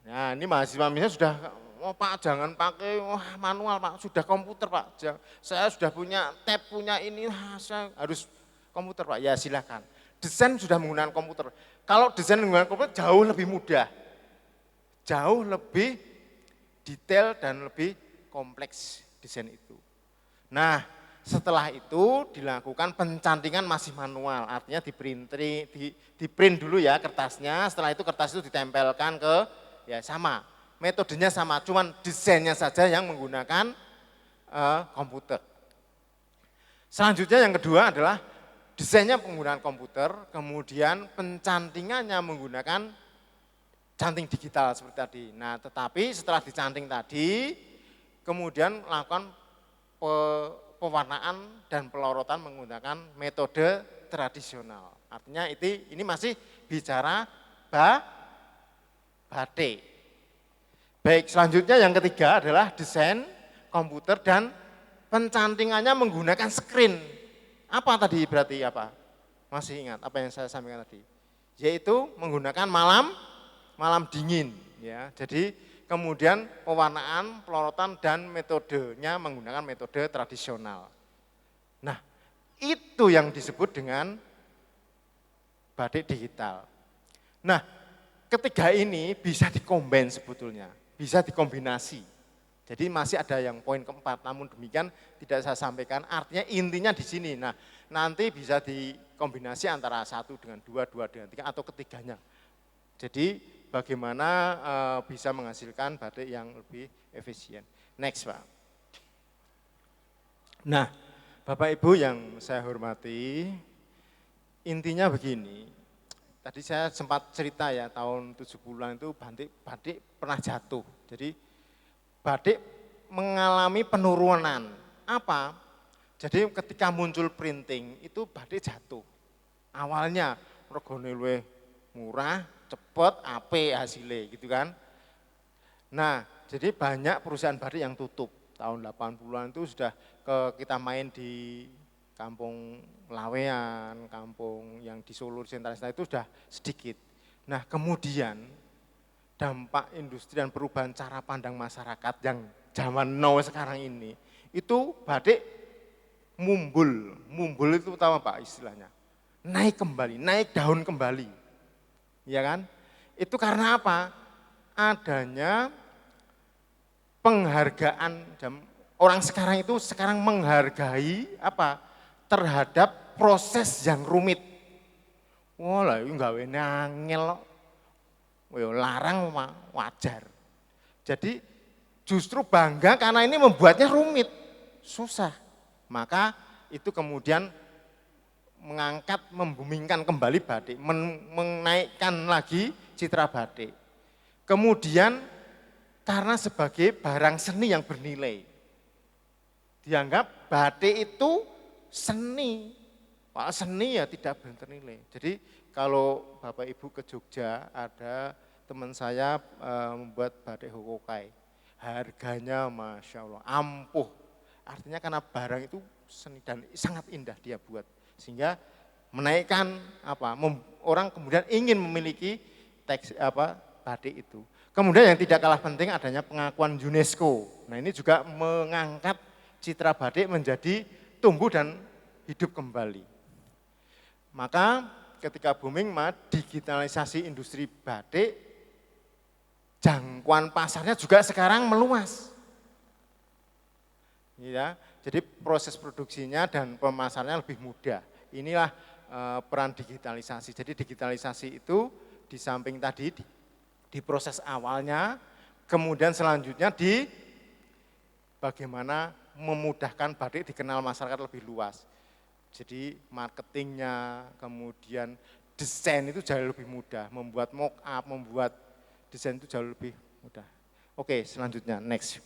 nah ini mahasiswa misalnya sudah, oh Pak jangan pakai manual Pak, sudah komputer Pak. Saya sudah punya tab, punya ini, saya harus komputer Pak. Ya silakan. Desain sudah menggunakan komputer. Kalau desain menggunakan komputer jauh lebih mudah. jauh lebih detail dan lebih kompleks desain itu. Nah, setelah itu dilakukan pencantingan masih manual, artinya di print dulu ya kertasnya, setelah itu kertas itu ditempelkan ke, ya sama, metodenya sama, cuman desainnya saja yang menggunakan komputer. Selanjutnya yang kedua adalah desainnya menggunakan komputer, kemudian pencantingannya menggunakan canting digital seperti tadi. Nah, tetapi setelah dicanting tadi, kemudian lakukan pewarnaan dan pelorotan menggunakan metode tradisional. Artinya ini masih bicara batik. Baik, selanjutnya yang ketiga adalah desain komputer dan pencantingannya menggunakan screen. Apa tadi berarti apa? Masih ingat apa yang saya sampaikan tadi? Yaitu menggunakan malam dingin. Ya, jadi kemudian pewarnaan, pelorotan dan metodenya menggunakan metode tradisional. Nah, itu yang disebut dengan batik digital. Nah, ketiga ini bisa dikombin sebetulnya, bisa dikombinasi. Jadi masih ada yang poin keempat, namun demikian tidak saya sampaikan, artinya intinya di sini. Nah, nanti bisa dikombinasi antara satu dengan dua dengan tiga, atau ketiganya. Jadi bagaimana bisa menghasilkan batik yang lebih efisien. Next, Pak. Nah, Bapak Ibu yang saya hormati, intinya begini. Tadi saya sempat cerita ya, tahun 70-an itu batik pernah jatuh. Jadi batik mengalami penurunan. Apa? Jadi ketika muncul printing itu batik jatuh. Awalnya regane luwih murah, cepet, apik hasilnya gitu kan. Nah, jadi banyak perusahaan batik yang tutup. Tahun 80-an itu sudah kita main di Kampung Lawean, kampung yang di Solo, Sentralisna itu sudah sedikit. Nah, kemudian dampak industri dan perubahan cara pandang masyarakat yang zaman now sekarang ini, itu batik mumbul itu tahu Pak istilahnya, naik kembali, naik daun kembali, ya kan? Itu karena apa? Adanya penghargaan, orang sekarang itu menghargai apa? Terhadap proses yang rumit. Wah lah itu gawe angel, larang wajar. Jadi justru bangga karena ini membuatnya rumit, susah. Maka itu kemudian mengangkat, membumingkan kembali batik, menaikkan lagi citra batik. Kemudian karena sebagai barang seni yang bernilai, dianggap batik itu seni, Pak seni ya tidak bernilai. Jadi kalau Bapak Ibu ke Jogja, ada teman saya membuat batik hokokai, harganya Masya Allah ampuh. Artinya karena barang itu seni dan sangat indah dia buat, sehingga menaikkan orang kemudian ingin memiliki batik itu. Kemudian yang tidak kalah penting adanya pengakuan UNESCO. Nah ini juga mengangkat citra batik menjadi tumbuh dan hidup kembali. Maka ketika booming digitalisasi industri batik, jangkauan pasarnya juga sekarang meluas. Ya, jadi proses produksinya dan pemasarannya lebih mudah. Inilah peran digitalisasi. Jadi digitalisasi itu di samping tadi di proses awalnya, kemudian selanjutnya di bagaimana memudahkan batik dikenal masyarakat lebih luas. Jadi marketingnya, kemudian desain itu jauh lebih mudah, membuat mock up, membuat desain itu jauh lebih mudah. Oke, selanjutnya, next.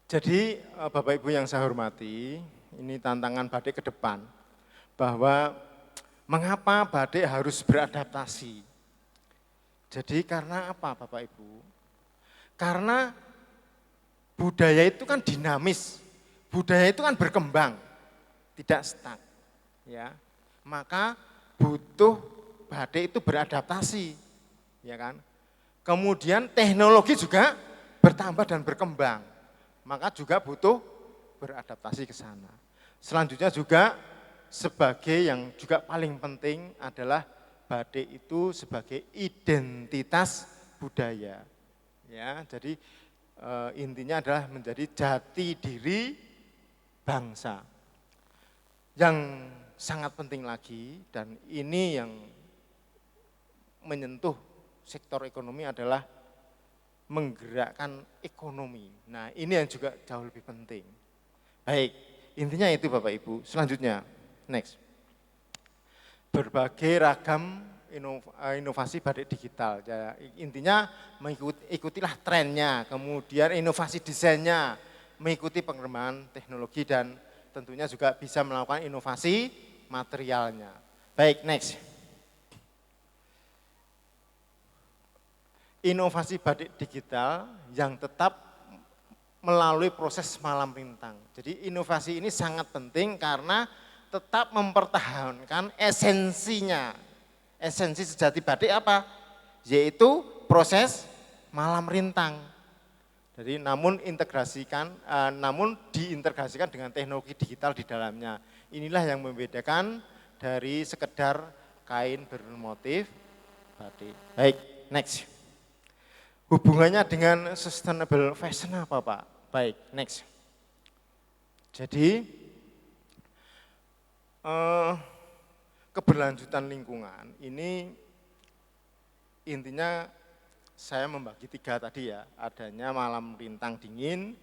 Jadi Bapak Ibu yang saya hormati, ini tantangan batik ke depan, bahwa mengapa batik harus beradaptasi. Jadi karena apa Bapak Ibu? Karena budaya itu kan dinamis, budaya itu kan berkembang, tidak stuck. Ya. Maka butuh batik itu beradaptasi, ya kan? Kemudian teknologi juga bertambah dan berkembang, maka juga butuh beradaptasi ke sana. Selanjutnya juga sebagai yang juga paling penting adalah batik itu sebagai identitas budaya. Ya, jadi intinya adalah menjadi jati diri bangsa. Yang sangat penting lagi dan ini yang menyentuh sektor ekonomi adalah menggerakkan ekonomi. Nah, ini yang juga jauh lebih penting. Baik, intinya itu Bapak Ibu. Selanjutnya, next. Berbagai ragam inovasi batik digital. Ya, intinya ikutilah trennya, kemudian inovasi desainnya, mengikuti pengembangan teknologi dan tentunya juga bisa melakukan inovasi materialnya. Baik, next. Inovasi batik digital yang tetap melalui proses malam rintang. Jadi inovasi ini sangat penting karena tetap mempertahankan esensinya. Esensi sejati batik apa? Yaitu proses malam rintang. Jadi namun diintegrasikan dengan teknologi digital di dalamnya. Inilah yang membedakan dari sekedar kain bermotif batik. Baik, next. Hubungannya dengan sustainable fashion apa Pak? Baik, next. Jadi keberlanjutan lingkungan ini intinya saya membagi 3 tadi ya, adanya malam rintang dingin,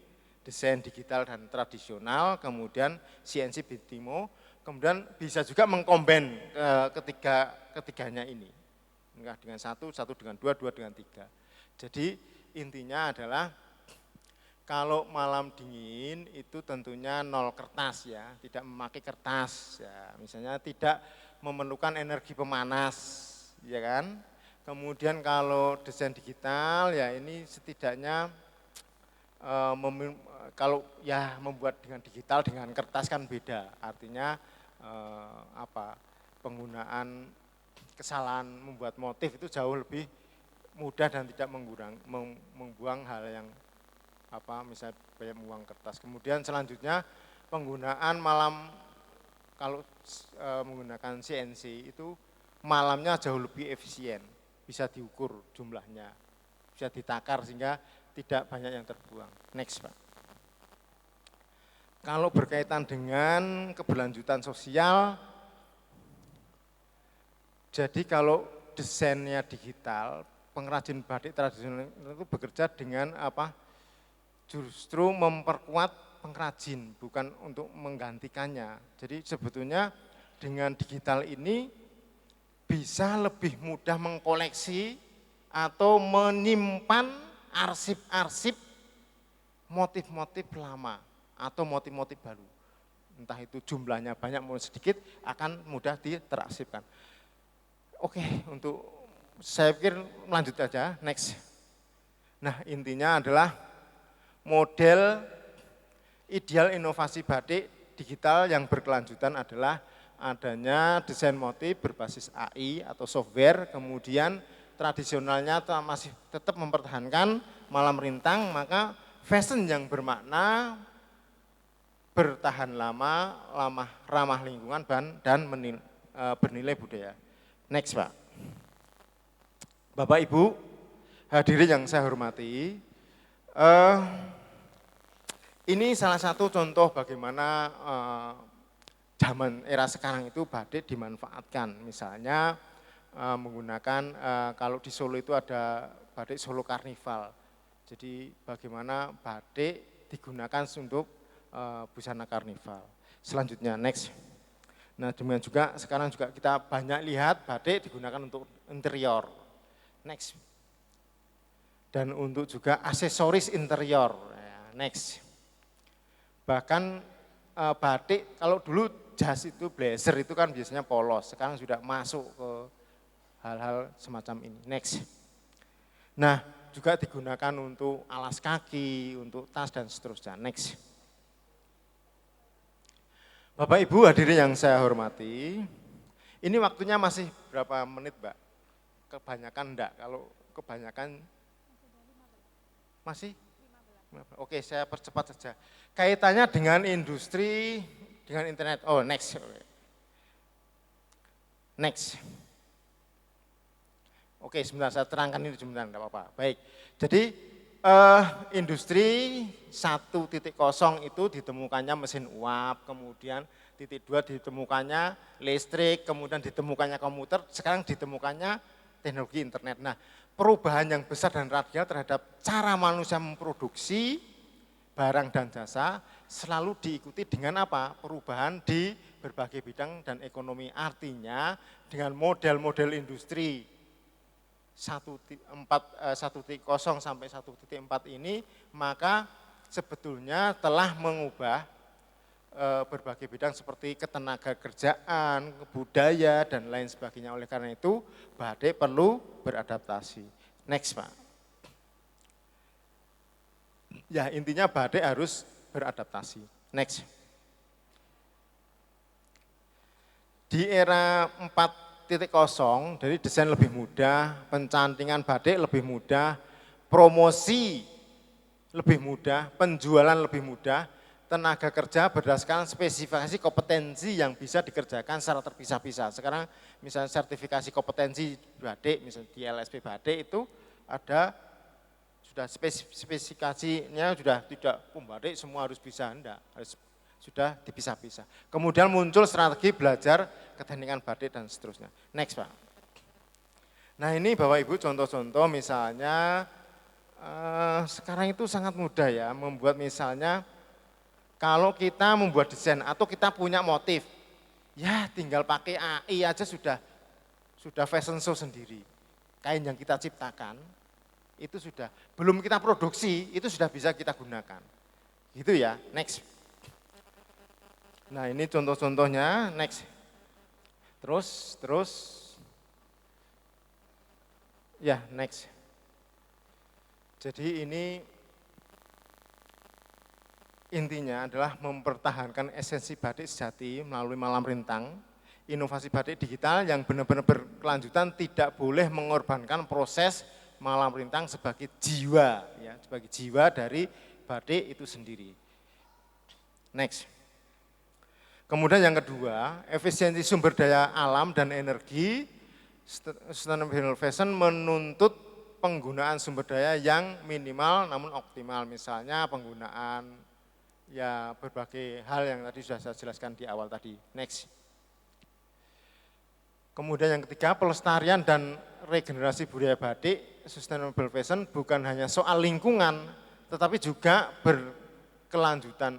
desain digital dan tradisional, kemudian CNC Bitimo, kemudian bisa juga mengkomben ketiganya ini. Enggak dengan satu dengan dua dengan 3. Jadi intinya adalah kalau malam dingin itu tentunya 0 kertas ya, tidak memakai kertas ya, misalnya tidak memerlukan energi pemanas, ya kan. Kemudian kalau desain digital ya ini setidaknya kalau ya membuat dengan digital dengan kertas kan beda, artinya penggunaan kesalahan membuat motif itu jauh lebih mudah dan tidak membuang hal yang misalnya banyak membuang kertas. Kemudian selanjutnya penggunaan kalau menggunakan CNC itu malamnya jauh lebih efisien, bisa diukur jumlahnya, bisa ditakar sehingga tidak banyak yang terbuang. Next Pak. Kalau berkaitan dengan keberlanjutan sosial, jadi kalau desainnya digital, pengrajin batik tradisional itu bekerja dengan justru memperkuat pengrajin, bukan untuk menggantikannya. Jadi sebetulnya dengan digital ini bisa lebih mudah mengkoleksi atau menyimpan arsip-arsip motif-motif lama atau motif-motif baru. Entah itu jumlahnya banyak maupun sedikit akan mudah diterarsipkan. Oke, untuk saya pikir lanjut aja, next. Nah intinya adalah model ideal inovasi batik digital yang berkelanjutan adalah adanya desain motif berbasis AI atau software, kemudian tradisionalnya masih tetap mempertahankan malam rintang, maka fashion yang bermakna bertahan lama, ramah lingkungan dan bernilai budaya. Next Pak. Bapak Ibu, hadirin yang saya hormati, ini salah satu contoh bagaimana zaman era sekarang itu batik dimanfaatkan. Misalnya menggunakan, kalau di Solo itu ada batik Solo Karnival. Jadi bagaimana batik digunakan untuk busana karnival. Selanjutnya, next. Nah demikian juga sekarang juga kita banyak lihat batik digunakan untuk interior. Next. Dan untuk juga aksesoris interior. Next. Bahkan batik, kalau dulu jas itu blazer itu kan biasanya polos, sekarang sudah masuk ke hal-hal semacam ini. Next. Nah, juga digunakan untuk alas kaki, untuk tas dan seterusnya. Next. Bapak Ibu hadirin yang saya hormati, ini waktunya masih berapa menit Mbak? Kebanyakan enggak, kalau kebanyakan masih? 15. Oke, saya percepat saja. Kaitannya dengan industri, dengan internet. Oh, next. Next. Oke, sebentar saya terangkan ini sebentar, enggak apa-apa. Baik, jadi industri 1.0 itu ditemukannya mesin uap, kemudian titik 2 ditemukannya listrik, kemudian ditemukannya komputer, sekarang ditemukannya teknologi internet. Nah, perubahan yang besar dan radial terhadap cara manusia memproduksi barang dan jasa selalu diikuti dengan apa? Perubahan di berbagai bidang dan ekonomi. Artinya dengan model-model industri 1.0 sampai 1.4 ini, maka sebetulnya telah mengubah berbagai bidang seperti ketenaga kerjaan, budaya, dan lain sebagainya. Oleh karena itu, Badik perlu beradaptasi. Next, Pak. Ya, intinya Badik harus beradaptasi. Next. Di era 4.0, dari desain lebih mudah, pencantingan batik lebih mudah, promosi lebih mudah, penjualan lebih mudah, tenaga kerja berdasarkan spesifikasi kompetensi yang bisa dikerjakan secara terpisah-pisah. Sekarang misalnya sertifikasi kompetensi batik, misalnya di LSP Batik itu ada sudah spesifikasinya sudah tidak batik semua harus bisa, enggak, harus sudah dipisah-pisah. Kemudian muncul strategi belajar keteknikan batik dan seterusnya. Next, Pak. Nah, ini Bapak Ibu contoh-contoh misalnya sekarang itu sangat mudah ya membuat misalnya kalau kita membuat desain atau kita punya motif, ya tinggal pakai AI aja sudah fashion show sendiri. Kain yang kita ciptakan itu sudah, belum kita produksi, itu sudah bisa kita gunakan. Gitu ya, next. Nah, ini contoh-contohnya, next. Terus. Ya, next. Jadi ini intinya adalah mempertahankan esensi batik sejati melalui Malam Rintang, inovasi batik digital yang benar-benar berkelanjutan, tidak boleh mengorbankan proses Malam Rintang sebagai jiwa, ya, sebagai jiwa dari batik itu sendiri. Next. Kemudian yang kedua, efisiensi sumber daya alam dan energi. Sustainable fashion menuntut penggunaan sumber daya yang minimal namun optimal. Misalnya penggunaan ya berbagai hal yang tadi sudah saya jelaskan di awal tadi. Next. Kemudian yang ketiga, pelestarian dan regenerasi budaya batik. Sustainable fashion bukan hanya soal lingkungan, tetapi juga berkelanjutan.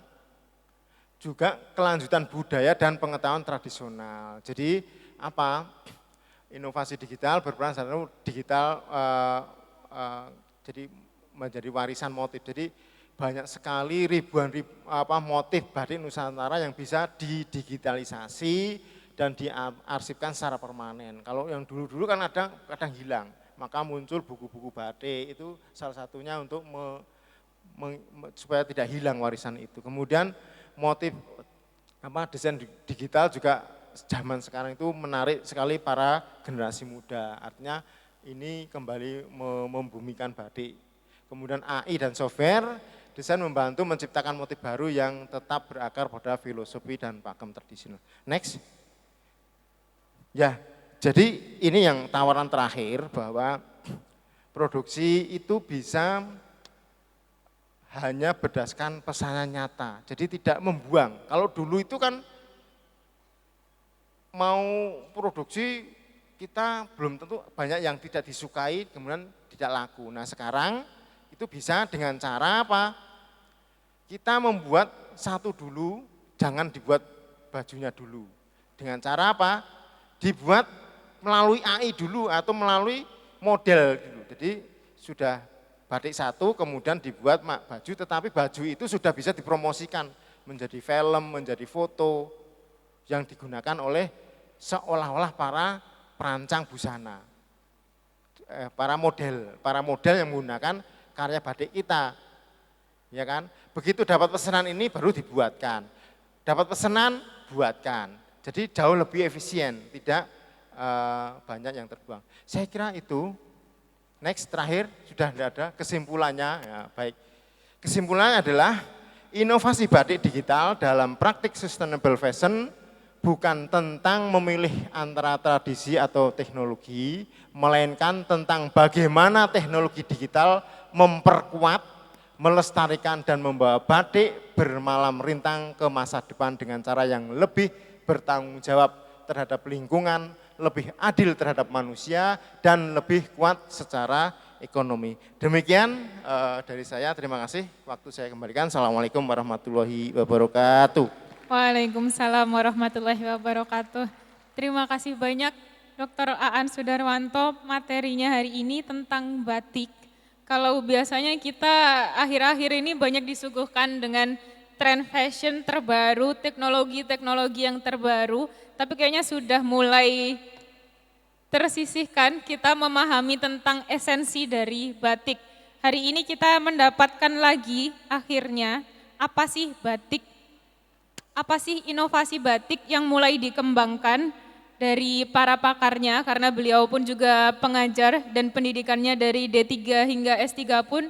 Juga kelanjutan budaya dan pengetahuan tradisional. Jadi apa? Inovasi digital berperan dalam digital jadi menjadi warisan motif. Jadi banyak sekali ribuan motif batik Nusantara yang bisa didigitalisasi dan diarsipkan secara permanen. Kalau yang dulu-dulu kan kadang hilang, maka muncul buku-buku batik, itu salah satunya untuk supaya tidak hilang warisan itu. Kemudian motif desain digital juga zaman sekarang itu menarik sekali para generasi muda. Artinya ini kembali membumikan batik. Kemudian AI dan software, desain membantu menciptakan motif baru yang tetap berakar pada filosofi dan pakem tradisional. Next. Ya, jadi ini yang tawaran terakhir bahwa produksi itu bisa hanya berdasarkan pesanan nyata, jadi tidak membuang. Kalau dulu itu kan mau produksi kita belum tentu banyak yang tidak disukai, kemudian tidak laku. Nah sekarang itu bisa dengan cara apa? Kita membuat satu dulu, jangan dibuat bajunya dulu. Dengan cara apa? Dibuat melalui AI dulu atau melalui model dulu. Jadi sudah batik satu, kemudian dibuat baju, tetapi baju itu sudah bisa dipromosikan menjadi film, menjadi foto yang digunakan oleh seolah-olah para perancang busana, para model yang menggunakan karya batik kita, ya kan? Begitu dapat pesanan ini baru dibuatkan, dapat pesanan buatkan, jadi jauh lebih efisien, tidak banyak yang terbuang. Saya kira itu. Next, terakhir, sudah tidak ada kesimpulannya. Ya, baik. Kesimpulannya adalah inovasi batik digital dalam praktik sustainable fashion bukan tentang memilih antara tradisi atau teknologi, melainkan tentang bagaimana teknologi digital memperkuat, melestarikan dan membawa batik bermalam rintang ke masa depan dengan cara yang lebih bertanggung jawab terhadap lingkungan, lebih adil terhadap manusia, dan lebih kuat secara ekonomi. Demikian dari saya, terima kasih. Waktu saya kembalikan. Assalamualaikum warahmatullahi wabarakatuh. Waalaikumsalam warahmatullahi wabarakatuh. Terima kasih banyak Dr. Aan Sudarwanto, materinya hari ini tentang batik. Kalau biasanya kita akhir-akhir ini banyak disuguhkan dengan tren fashion terbaru, teknologi-teknologi yang terbaru, tapi kayaknya sudah mulai tersisihkan kita memahami tentang esensi dari batik. Hari ini kita mendapatkan lagi akhirnya apa sih batik, apa sih inovasi batik yang mulai dikembangkan dari para pakarnya, karena beliau pun juga pengajar dan pendidikannya dari D3 hingga S3 pun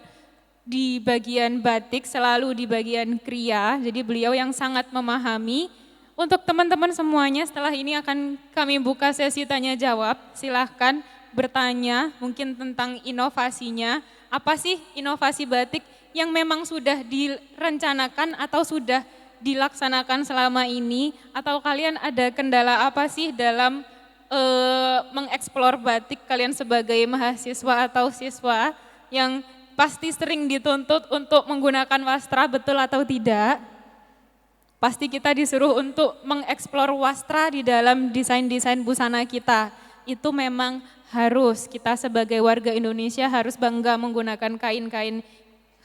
di bagian batik, selalu di bagian kriya, jadi beliau yang sangat memahami. Untuk teman-teman semuanya, setelah ini akan kami buka sesi tanya jawab, silahkan bertanya mungkin tentang inovasinya, apa sih inovasi batik yang memang sudah direncanakan atau sudah dilaksanakan selama ini, atau kalian ada kendala apa sih dalam mengeksplor batik kalian sebagai mahasiswa atau siswa yang pasti sering dituntut untuk menggunakan wastra, betul atau tidak? Pasti kita disuruh untuk mengeksplor wastra di dalam desain-desain busana kita. Itu memang harus, kita sebagai warga Indonesia harus bangga menggunakan kain-kain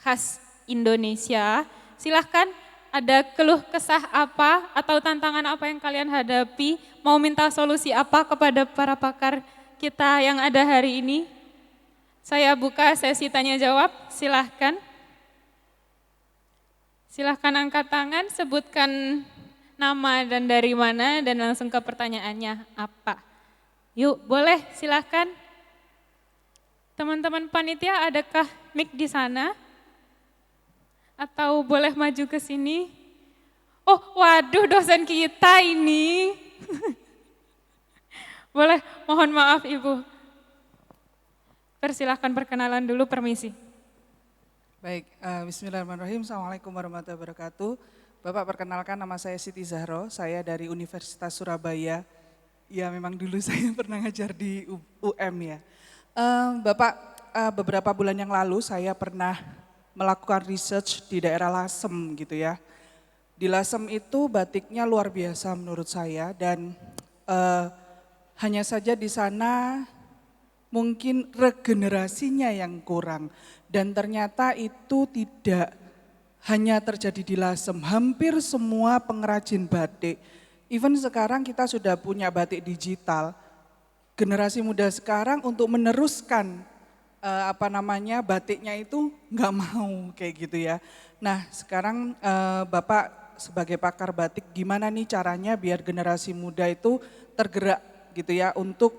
khas Indonesia. Silahkan, ada keluh kesah apa atau tantangan apa yang kalian hadapi, mau minta solusi apa kepada para pakar kita yang ada hari ini? Saya buka sesi tanya jawab, silahkan. Silahkan angkat tangan, sebutkan nama dan dari mana, dan langsung ke pertanyaannya apa. Yuk, boleh silahkan. Teman-teman panitia, adakah mic di sana? Atau boleh maju ke sini? Oh, waduh, dosen kita ini. Boleh, mohon maaf Ibu. Persilahkan perkenalan dulu, permisi. Baik, bismillahirrahmanirrahim. Assalamualaikum warahmatullahi wabarakatuh. Bapak, perkenalkan, nama saya Siti Zahro, saya dari Universitas Surabaya. Ya, memang dulu saya pernah ngajar di UM ya. Bapak, beberapa bulan yang lalu saya pernah melakukan research di daerah Lasem gitu ya. Di Lasem itu batiknya luar biasa menurut saya, dan hanya saja di sana mungkin regenerasinya yang kurang. Dan ternyata itu tidak hanya terjadi di Lasem, hampir semua pengrajin batik. Even sekarang kita sudah punya batik digital, generasi muda sekarang untuk meneruskan batiknya itu nggak mau kayak gitu ya. Nah sekarang Bapak sebagai pakar batik, gimana nih caranya biar generasi muda itu tergerak gitu ya untuk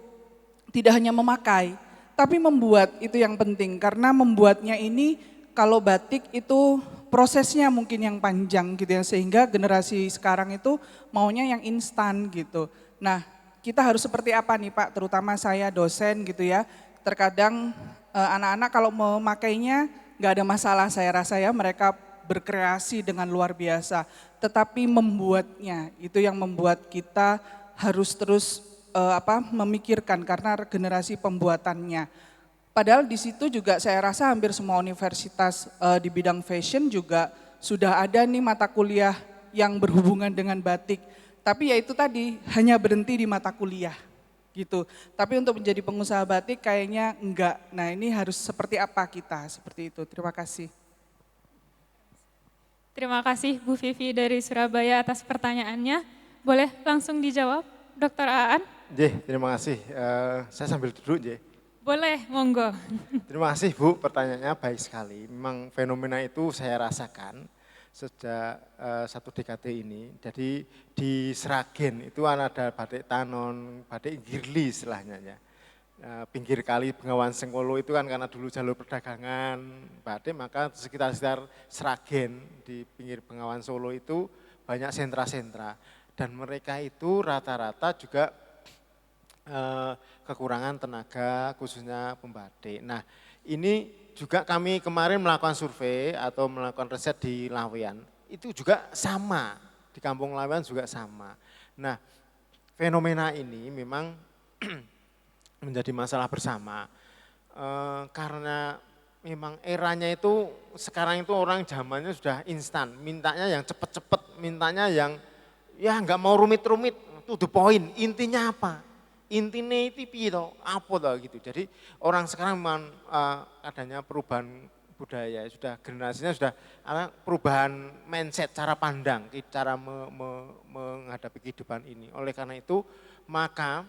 tidak hanya memakai, tapi membuat, itu yang penting. Karena membuatnya ini, kalau batik itu prosesnya mungkin yang panjang gitu ya, sehingga generasi sekarang itu maunya yang instan gitu. Nah kita harus seperti apa nih Pak, terutama saya dosen gitu ya, terkadang anak-anak kalau memakainya nggak ada masalah, saya rasa ya, mereka berkreasi dengan luar biasa. Tetapi membuatnya, itu yang membuat kita harus terus memikirkan karena regenerasi pembuatannya. Padahal di situ juga saya rasa hampir semua universitas di bidang fashion juga sudah ada nih mata kuliah yang berhubungan dengan batik. Tapi ya itu tadi, hanya berhenti di mata kuliah gitu. Tapi untuk menjadi pengusaha batik kayaknya enggak. Nah ini harus seperti apa kita, seperti itu. Terima kasih. Terima kasih Bu Vivi dari Surabaya atas pertanyaannya. Boleh langsung dijawab, Dr. Aan? Terima kasih. Saya sambil duduk, Boleh, monggo. Terima kasih Bu, pertanyaannya baik sekali. Memang fenomena itu saya rasakan sejak satu dekade ini. Jadi di Sragen itu ada batik Tanon, batik Girli istilahnya ya. Pinggir kali Bengawan Sengkolo itu kan karena dulu jalur perdagangan batik, maka sekitar Sragen di pinggir Bengawan Solo itu banyak sentra-sentra. Dan mereka itu rata-rata juga kekurangan tenaga khususnya pembatik. Nah ini juga kami kemarin melakukan survei atau melakukan riset di Laweyan, itu juga sama, di Kampung Laweyan juga sama. Nah fenomena ini memang menjadi masalah bersama karena memang eranya itu sekarang itu orang zamannya sudah instan, mintanya yang cepet-cepet, mintanya yang ya nggak mau rumit-rumit, to the point, intinya apa? Intinya itu piye to, apa to gitu. Jadi orang sekarang memang adanya perubahan budaya, sudah generasinya sudah perubahan mindset, cara pandang, cara menghadapi kehidupan ini. Oleh karena itu maka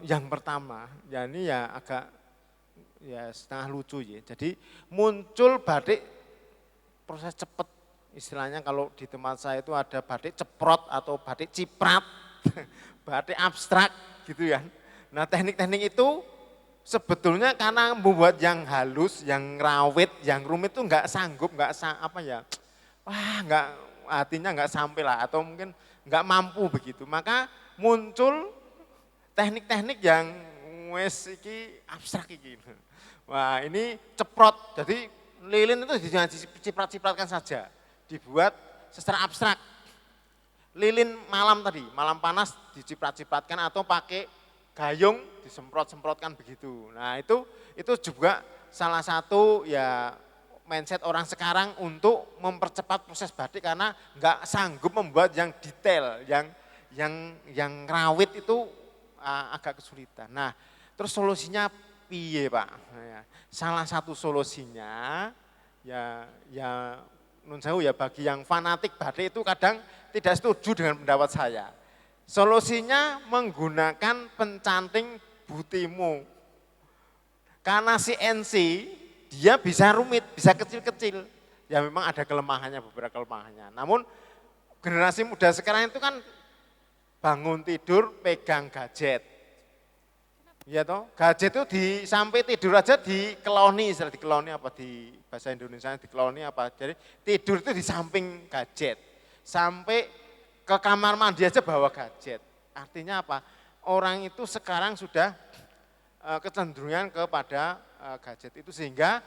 yang pertama, ya ini ya agak ya setengah lucu ya. Jadi muncul batik proses cepat, istilahnya kalau di tempat saya itu ada batik ceprot atau batik ciprat, batik abstrak gitu ya. Nah teknik-teknik itu sebetulnya karena membuat yang halus, yang rawit, yang rumit itu nggak sanggup, nggak artinya nggak sampai lah atau mungkin nggak mampu begitu. Maka muncul teknik-teknik yang wes iki abstrak iki. Wah ini ceprot, jadi lilin itu jangan diciprat-cipratkan saja, dibuat secara abstrak. Lilin malam tadi, malam panas diciprat-cipratkan atau pakai gayung disemprot-semprotkan begitu. Nah itu juga salah satu ya mindset orang sekarang untuk mempercepat proses batik karena nggak sanggup membuat yang detail, yang rawit itu agak kesulitan. Nah terus solusinya piye Pak? Nah, salah satu solusinya ya menurut saya ya bagi yang fanatik batik itu kadang tidak setuju dengan pendapat saya. Solusinya menggunakan pencanting butimu. Karena CNC dia bisa rumit, bisa kecil-kecil. Ya memang ada kelemahannya, beberapa kelemahannya. Namun generasi muda sekarang itu kan bangun tidur pegang gadget. Ya toh, gadget itu sampai tidur aja dikeloni, istilah dikeloni apa di bahasa Indonesia dikeloni apa. Jadi tidur itu di samping gadget. Sampai ke kamar mandi aja bawa gadget. Artinya apa? Orang itu sekarang sudah kecenderungan kepada gadget itu sehingga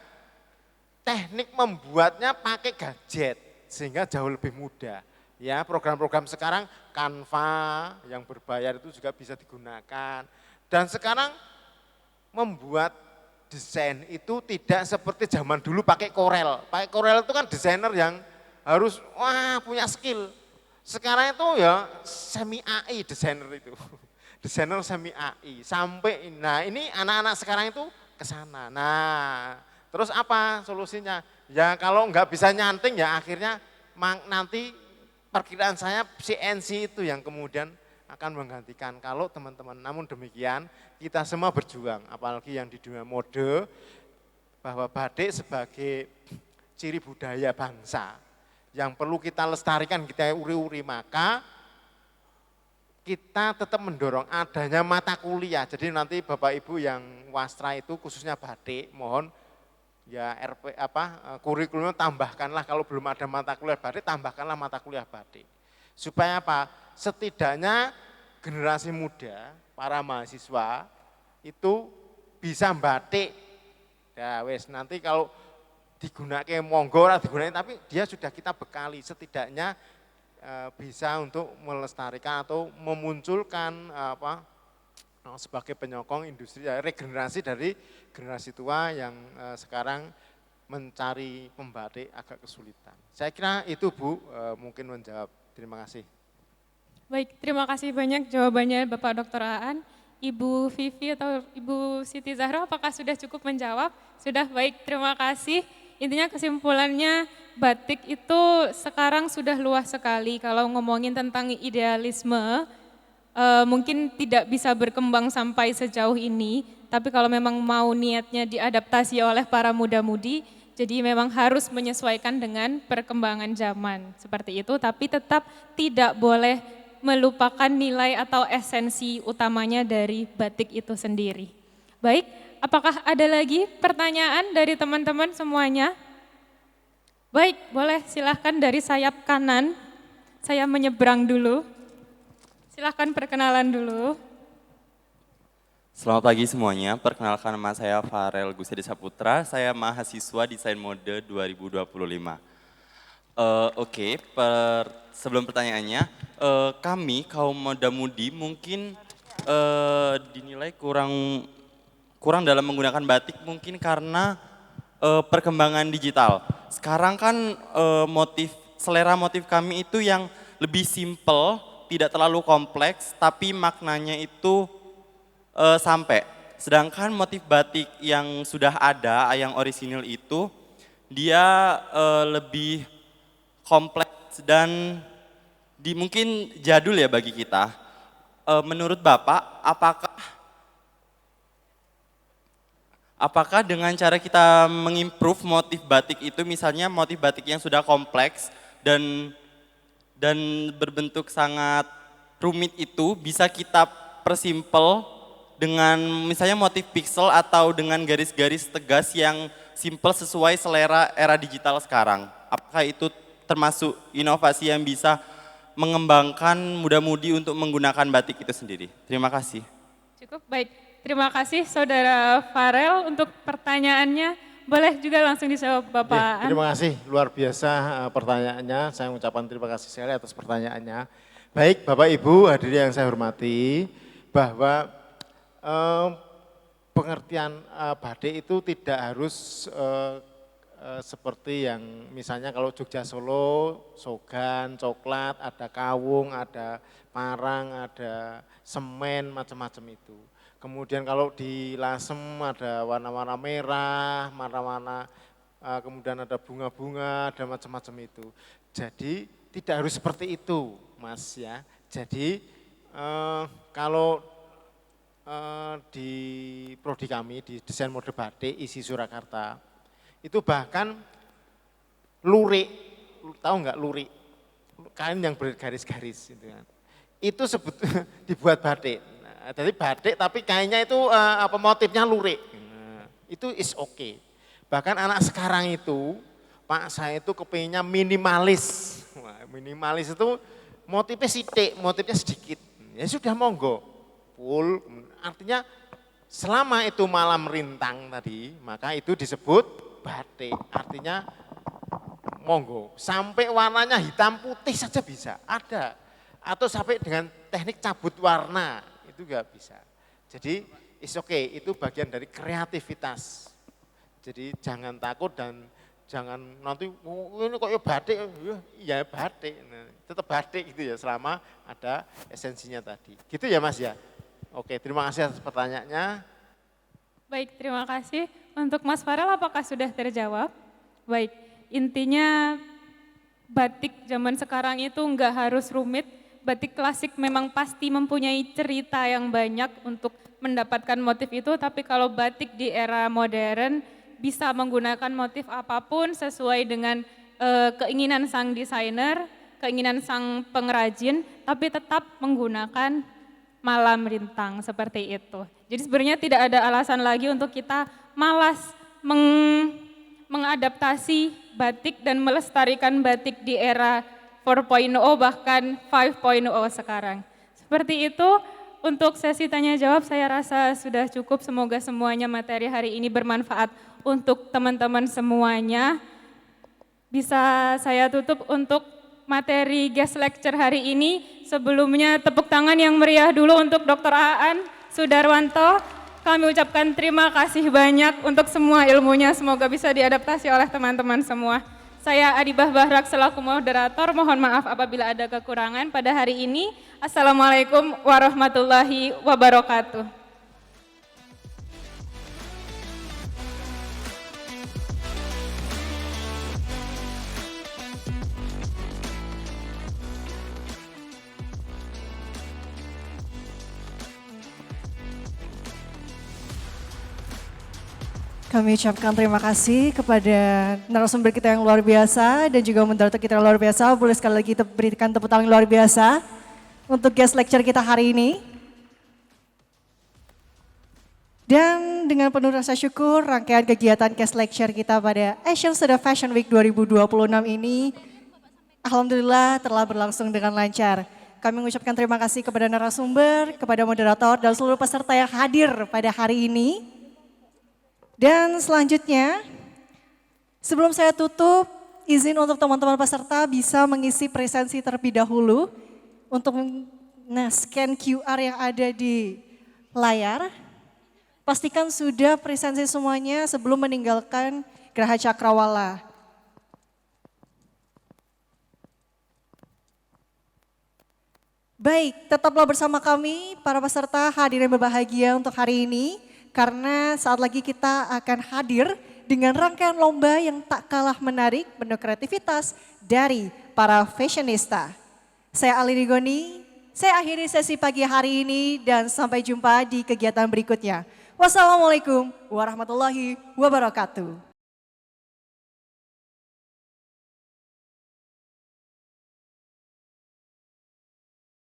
teknik membuatnya pakai gadget sehingga jauh lebih mudah. Ya, program-program sekarang Canva yang berbayar itu juga bisa digunakan. Dan sekarang membuat desain itu tidak seperti zaman dulu pakai Corel. Pakai Corel itu kan desainer yang harus punya skill. Sekarang itu ya semi AI desainer itu. Desainer semi AI. Sampai nah ini anak-anak sekarang itu ke sana. Nah, terus apa solusinya? Ya kalau enggak bisa nyanting ya akhirnya nanti perkiraan saya CNC itu yang kemudian akan menggantikan kalau teman-teman. Namun demikian kita semua berjuang, apalagi yang di dunia mode, bahwa batik sebagai ciri budaya bangsa yang perlu kita lestarikan, kita uri-uri, maka kita tetap mendorong adanya mata kuliah. Jadi nanti Bapak Ibu yang wastra itu khususnya batik, mohon ya kurikulumnya tambahkanlah kalau belum ada mata kuliah batik, tambahkanlah mata kuliah batik. Supaya apa? Setidaknya generasi muda, para mahasiswa itu bisa batik. Ya wes nanti kalau digunakan monggo ora digunakan, tapi dia sudah kita bekali setidaknya bisa untuk melestarikan atau memunculkan sebagai penyokong industri regenerasi dari generasi tua yang sekarang mencari pembatik agak kesulitan. Saya kira itu Bu, mungkin menjawab. Terima kasih. Baik, terima kasih banyak jawabannya Bapak Dr. Aan. Ibu Vivi atau Ibu Siti Zahra apakah sudah cukup menjawab? Sudah, baik, terima kasih. Intinya kesimpulannya batik itu sekarang sudah luas sekali. Kalau ngomongin tentang idealisme, mungkin tidak bisa berkembang sampai sejauh ini. Tapi kalau memang mau niatnya diadaptasi oleh para muda-mudi, jadi memang harus menyesuaikan dengan perkembangan zaman. Seperti itu, tapi tetap tidak boleh melupakan nilai atau esensi utamanya dari batik itu sendiri. Baik, apakah ada lagi pertanyaan dari teman-teman semuanya? Baik, boleh silahkan dari sayap kanan. saya menyeberang dulu. Silahkan perkenalan dulu. Selamat pagi semuanya, perkenalkan nama saya Farel Gusedi Saputra, saya mahasiswa Desain Mode 2025. Sebelum pertanyaannya, kami kaum muda-mudi mungkin dinilai kurang dalam menggunakan batik mungkin karena perkembangan digital. Sekarang kan selera motif kami itu yang lebih simple, tidak terlalu kompleks, tapi maknanya itu sampai. Sedangkan motif batik yang sudah ada, yang orisinil itu, dia lebih kompleks dan mungkin jadul ya bagi kita. Menurut Bapak, apakah dengan cara kita mengimprove motif batik itu, misalnya motif batik yang sudah kompleks dan berbentuk sangat rumit itu bisa kita persimpel dengan misalnya motif pixel atau dengan garis-garis tegas yang simple sesuai selera era digital sekarang. Apakah itu termasuk inovasi yang bisa mengembangkan muda-mudi untuk menggunakan batik itu sendiri? Terima kasih. Cukup baik, terima kasih Saudara Farel untuk pertanyaannya. Boleh juga langsung dijawab Bapak. Ya, terima kasih, luar biasa pertanyaannya. Saya mengucapkan terima kasih sekali atas pertanyaannya. Baik Bapak Ibu hadirin yang saya hormati, bahwa pengertian batik itu tidak harus seperti yang misalnya kalau Jogja Solo, sogan, coklat, ada kawung, ada parang, ada semen, macam-macam itu. Kemudian kalau di Lasem ada warna-warna merah, warna-warna kemudian ada bunga-bunga, ada macam-macam itu. Jadi tidak harus seperti itu Mas ya. Jadi kalau di prodi kami di Desain Mode Batik ISI Surakarta itu bahkan lurik, tahu nggak lurik, kain yang bergaris-garis gitu kan. Itu dibuat batik. Nah, jadi batik tapi kainnya itu motifnya lurik. Nah, itu is okay. Bahkan anak sekarang itu, Pak saya itu kepinginnya minimalis. Nah, minimalis itu motifnya sidik, motifnya sedikit. Ya sudah monggo. Full, artinya selama itu malam rintang tadi, maka itu disebut batik. Artinya monggo, sampai warnanya hitam putih saja bisa, ada. Atau sampai dengan teknik cabut warna, itu juga bisa. Jadi is okay, itu bagian dari kreativitas. Jadi jangan takut dan jangan nanti ini kok ya batik, ya batik. Nah, tetap batik gitu ya selama ada esensinya tadi. Gitu ya Mas ya. Oke, terima kasih atas pertanyaannya. Baik, terima kasih. Untuk Mas Farel apakah sudah terjawab? Baik, intinya batik zaman sekarang itu enggak harus rumit. Batik klasik memang pasti mempunyai cerita yang banyak untuk mendapatkan motif itu, tapi kalau batik di era modern bisa menggunakan motif apapun sesuai dengan keinginan sang desainer, keinginan sang pengrajin, tapi tetap menggunakan malam rintang seperti itu. Jadi sebenarnya tidak ada alasan lagi untuk kita malas mengadaptasi batik dan melestarikan batik di era 4.0 bahkan 5.0 sekarang. Seperti itu untuk sesi tanya jawab saya rasa sudah cukup. Semoga semuanya materi hari ini bermanfaat untuk teman-teman semuanya. Bisa saya tutup untuk materi guest lecture hari ini. Sebelumnya tepuk tangan yang meriah dulu untuk Dr. Aan Sudarwanto. Kami ucapkan terima kasih banyak untuk semua ilmunya, semoga bisa diadaptasi oleh teman-teman semua. Saya Adibah Bahrak selaku moderator, mohon maaf apabila ada kekurangan pada hari ini. Assalamualaikum warahmatullahi wabarakatuh. Kami ucapkan terima kasih kepada narasumber kita yang luar biasa dan juga moderator kita yang luar biasa. Boleh sekali lagi kita berikan tepuk tangan yang luar biasa untuk guest lecture kita hari ini. Dan dengan penuh rasa syukur, rangkaian kegiatan guest lecture kita pada Asian Student Fashion Week 2026 ini Alhamdulillah telah berlangsung dengan lancar. Kami mengucapkan terima kasih kepada narasumber, kepada moderator, dan seluruh peserta yang hadir pada hari ini. Dan selanjutnya, sebelum saya tutup, izin untuk teman-teman peserta bisa mengisi presensi terlebih dahulu untuk scan QR yang ada di layar. Pastikan sudah presensi semuanya sebelum meninggalkan Geraha Cakrawala. Baik, tetaplah bersama kami para peserta hadirin berbahagia untuk hari ini. Karena saat lagi kita akan hadir dengan rangkaian lomba yang tak kalah menarik, penuh kreativitas dari para fashionista. Saya Ali Rigoni, saya akhiri sesi pagi hari ini dan sampai jumpa di kegiatan berikutnya. Wassalamualaikum warahmatullahi wabarakatuh.